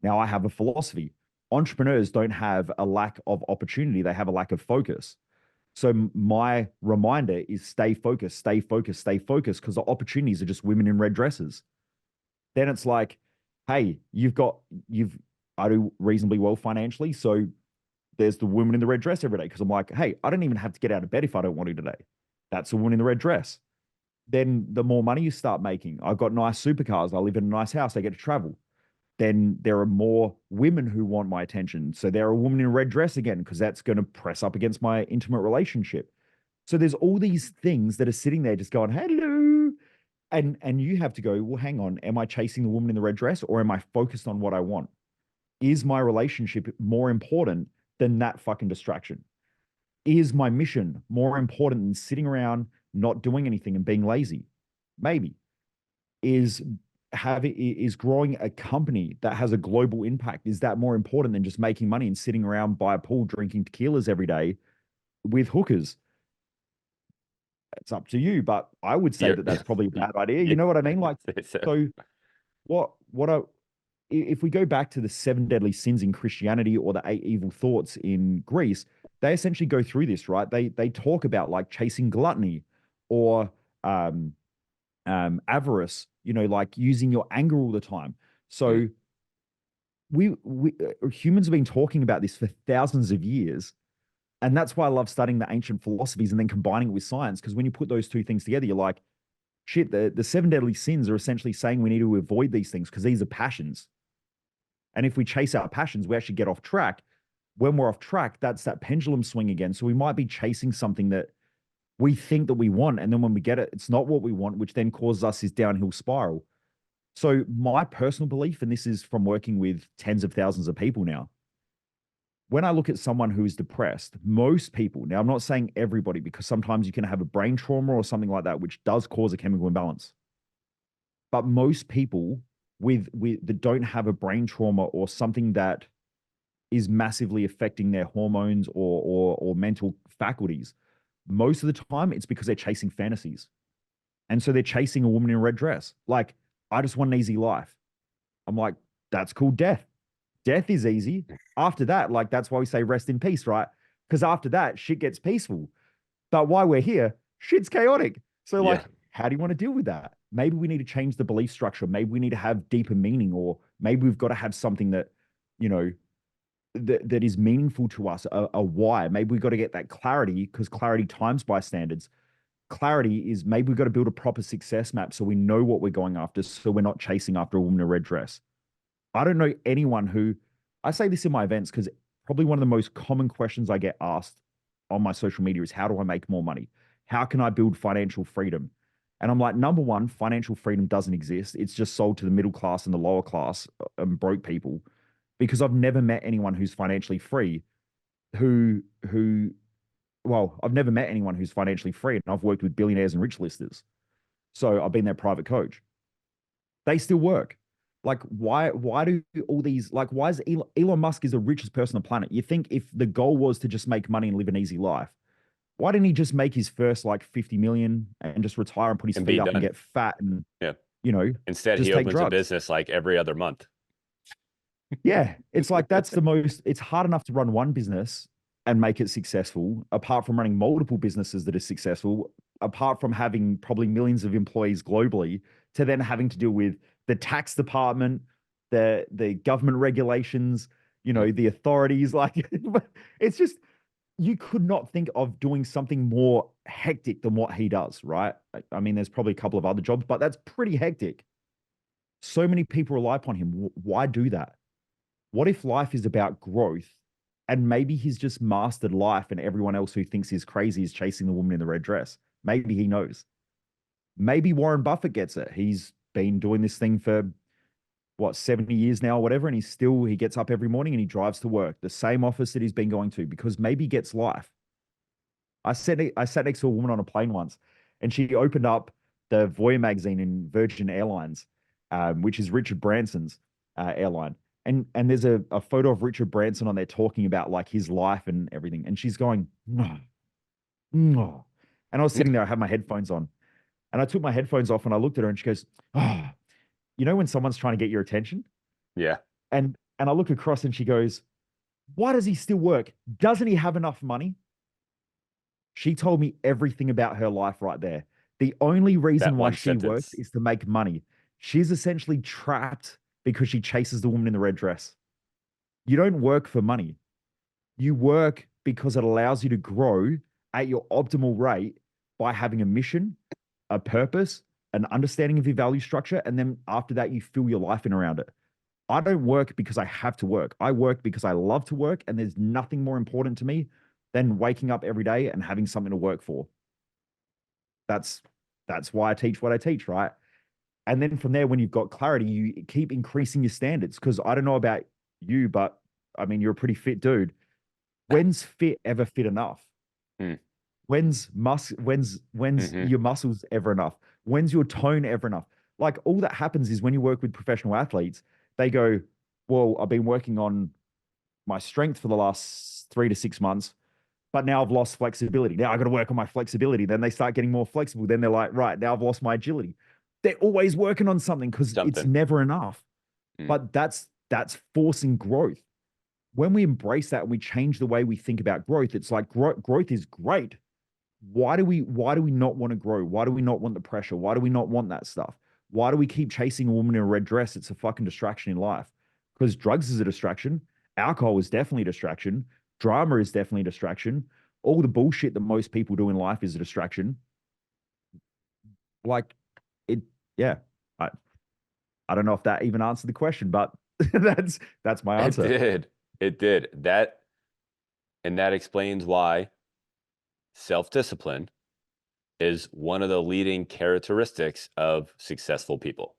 Now I have a philosophy. Entrepreneurs don't have a lack of opportunity, they have a lack of focus. So my reminder is stay focused, stay focused, stay focused, because the opportunities are just women in red dresses. Then it's like, hey, you've I do reasonably well financially. So there's the woman in the red dress every day. Cause I'm like, hey, I don't even have to get out of bed if I don't want to today. That's a woman in the red dress. Then the more money you start making, I've got nice supercars. I live in a nice house. I get to travel. Then there are more women who want my attention. So there are a woman in a red dress again, because that's going to press up against my intimate relationship. So there's all these things that are sitting there just going, hello. And you have to go, well, hang on, am I chasing the woman in the red dress or am I focused on what I want? Is my relationship more important than that fucking distraction? Is my mission more important than sitting around not doing anything and being lazy? Maybe. Is growing a company that has a global impact, is that more important than just making money and sitting around by a pool drinking tequilas every day with hookers? It's up to you, but I would say Yeah. that that's probably a bad idea. Yeah. You know what I mean? Like, So, so what I if we go back to the seven deadly sins in Christianity or the eight evil thoughts in Greece, they essentially go through this, right? They talk about like chasing gluttony or um avarice, like using your anger all the time. mm, So we humans have been talking about this for thousands of years, and that's why I love studying the ancient philosophies and then combining it with science. Because when you put those two things together, you're like, shit. The seven deadly sins are essentially saying we need to avoid these things because these are passions, and if we chase our passions, we actually get off track. When we're off track, that's that pendulum swing again. So we might be chasing something that we think that we want, and then when we get it, it's not what we want, which then causes us this downhill spiral. So my personal belief, and this is from working with tens of thousands of people now, when I look at someone who is depressed, most people, now I'm not saying everybody, because sometimes you can have a brain trauma or something like that, which does cause a chemical imbalance. But most people with that don't have a brain trauma or something that is massively affecting their hormones or mental faculties, most of the time it's because they're chasing fantasies. And so they're chasing a woman in a red dress. Like, I just want an easy life. I'm like, that's called death. Death is easy. After that, like, that's why we say rest in peace, right? Because after that, shit gets peaceful. But while we're here, shit's chaotic. So, yeah. like, how do you want to deal with that? Maybe we need to change the belief structure. Maybe we need to have deeper meaning, or maybe we've got to have something that, you know, that is meaningful to us, a why. Maybe we've got to get that clarity, because clarity times by standards. Clarity is maybe we've got to build a proper success map so we know what we're going after, so we're not chasing after a woman in a red dress. I don't know anyone who, I say this in my events because probably one of the most common questions I get asked on my social media is, how do I make more money? How can I build financial freedom? And I'm like, number one, financial freedom doesn't exist. It's just sold to the middle class and the lower class and broke people, because I've never met anyone who's financially free who well, I've never met anyone who's financially free, and I've worked with billionaires and rich listers. So I've been their private coach. They still work. Like, why do all these, like, why is Elon Musk is the richest person on the planet? You think if the goal was to just make money and live an easy life, why didn't he just make his first like 50 million and just retire and put his And feet be up and done. get fat and, Yeah. you know, Instead, he just take opens a drugs? business like every other month. Yeah, it's like that's the most, it's hard enough to run one business and make it successful, apart from running multiple businesses that are successful, apart from having probably millions of employees globally, to then having to deal with the tax department, the government regulations, Mm. the authorities. Like, it's just, you could not think of doing something more hectic than what he does, right? I mean, there's probably a couple of other jobs, but that's pretty hectic. So many people rely upon him. Why do that? What if life is about growth and maybe he's just mastered life and everyone else who thinks he's crazy is chasing the woman in the red dress? Maybe he knows. Maybe Warren Buffett gets it. He's been doing this thing for what, 70 years now or whatever, and he gets up every morning and he drives to work, the same office that he's been going to, because maybe he gets life. I sat next to a woman on a plane once, and she opened up the Voyager magazine in Virgin Airlines, which is Richard Branson's airline. And there's a photo of Richard Branson on there talking about like his life and everything. And she's going, no, no. And I was sitting there, I had my headphones on, and I took my headphones off and I looked at her and she goes, oh, when someone's trying to get your attention? Yeah. And I look across and she goes, why does he still work? Doesn't he have enough money? She told me everything about her life right there. The only That reason why one she works sentence. is to make money. She's essentially trapped because she chases the woman in the red dress. You don't work for money. You work because it allows you to grow at your optimal rate by having a mission, a purpose, an understanding of your value structure. And then after that, you fill your life in around it. I don't work because I have to work. I work because I love to work. And there's nothing more important to me than waking up every day and having something to work for. That's that's why I teach what I teach, right? And then from there, when you've got clarity, you keep increasing your standards. Because I don't know about you, but I mean, you're a pretty fit dude. When's fit ever fit enough? Mm. When's Hmm. your muscles ever enough? When's your tone ever enough? Like, all that happens is when you work with professional athletes, they go, well, I've been working on my strength for the last 3 to 6 months, but now I've lost flexibility. Now I got to work on my flexibility. Then they start getting more flexible. Then they're like, right, now I've lost my agility. They're always working on something because it's Something. never enough. Mm. But that's forcing growth. When we embrace that and we change the way we think about growth, it's like growth is great. Why do we not want to grow? Why do we not want the pressure? Why do we not want that stuff? Why do we keep chasing a woman in a red dress? It's a fucking distraction in life. Because drugs is a distraction, alcohol is definitely a distraction, drama is definitely a distraction. All the bullshit that most people do in life is a distraction. Like, it, yeah. I I don't know if that even answered the question, but that's my It answer. did. It did. That explains why self-discipline is one of the leading characteristics of successful people,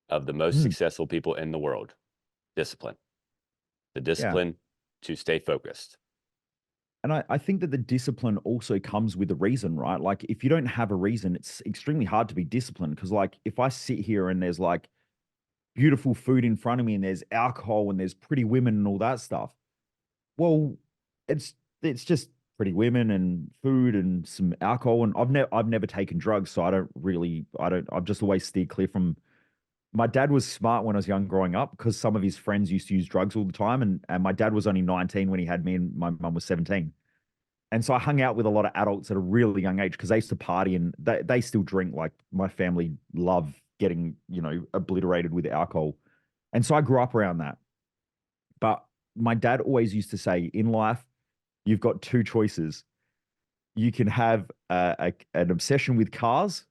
of the most Mm, successful people in the world. Discipline. The yeah. discipline to stay focused. And I think that the discipline also comes with a reason, right? Like, if you don't have a reason, it's extremely hard to be disciplined. Because, like, if I sit here and there's like beautiful food in front of me and there's alcohol and there's pretty women and all that stuff, well, it's just pretty women and food and some alcohol. And I've never taken drugs, so I've just always steered clear from. My dad was smart when I was young growing up because some of his friends used to use drugs all the time. And my dad was only 19 when he had me, and my mum was 17. And so I hung out with a lot of adults at a really young age because they used to party and they still drink. Like, my family love getting, obliterated with alcohol. And so I grew up around that. But my dad always used to say, in life, you've got two choices. You can have an obsession with cars,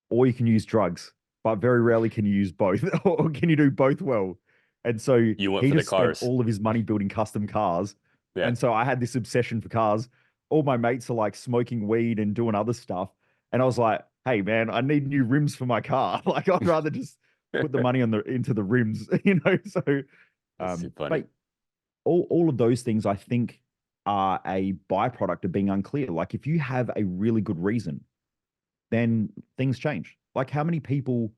or you can use drugs, but very rarely can you use both, or can you do both well? And so You went he for the just spent cars. all of his money building custom cars. Yeah. And so I had this obsession for cars. All my mates are like smoking weed and doing other stuff. And I was like, hey man, I need new rims for my car. Like, I'd rather just put the money into the rims, So That's too funny. but all of those things, I think, are a byproduct of being unclear. Like, if you have a really good reason, then things change. Like, how many people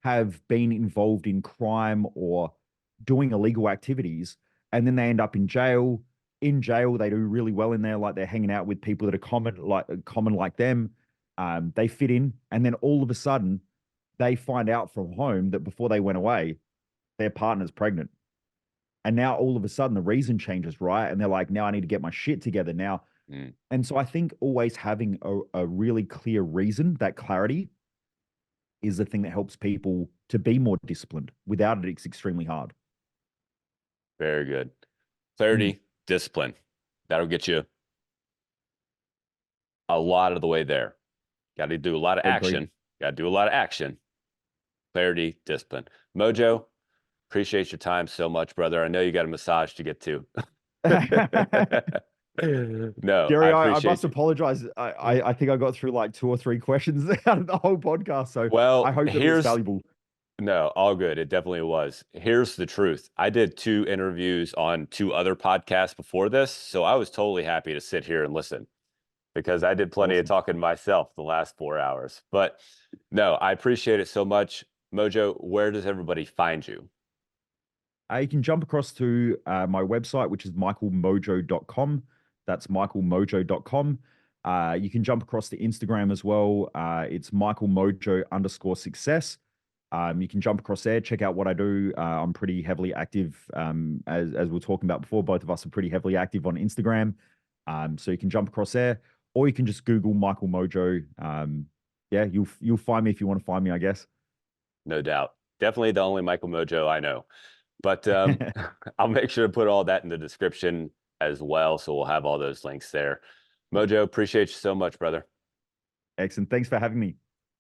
have been involved in crime or doing illegal activities, and then they end up in jail. In jail, they do really well in there, like they're hanging out with people that are common like them. They fit in, and then all of a sudden, they find out from home that before they went away, their partner's pregnant. And now all of a sudden the reason changes, right? And they're like, now I need to get my shit together now. Mm. And so I think always having a really clear reason, that clarity, is the thing that helps people to be more disciplined. Without it, it's extremely hard. Very good. Mm, Clarity, discipline. That'll get you a lot of the way there. Got to do a lot of agreed. action. Got to do a lot of action. Clarity, discipline. Mojo, appreciate your time so much, brother. I know you got a massage to get to. No, I Gary, I appreciate must you. apologize. I think I got through like 2 or 3 questions out of the whole podcast. So I Well, hope that it was here's valuable. no, all good. It definitely was. Here's the truth. I did 2 interviews on 2 other podcasts before this, so I was totally happy to sit here and listen because I did plenty of Awesome. talking myself the last 4 hours. But no, I appreciate it so much. Mojo, where does everybody find you? You can jump across to my website, which is michaelmojo.com. That's michaelmojo.com. You can jump across to Instagram as well. It's michaelmojo_success. You can jump across there, check out what I do. I'm pretty heavily active, as we were talking about before. Both of us are pretty heavily active on Instagram. So you can jump across there, or you can just Google Michael Mojo. Yeah, you'll find me if you want to find me, I guess. No doubt. Definitely the only Michael Mojo I know. But I'll make sure to put all that in the description as well. So we'll have all those links there. Mojo, appreciate you so much, brother. Excellent. Thanks for having me.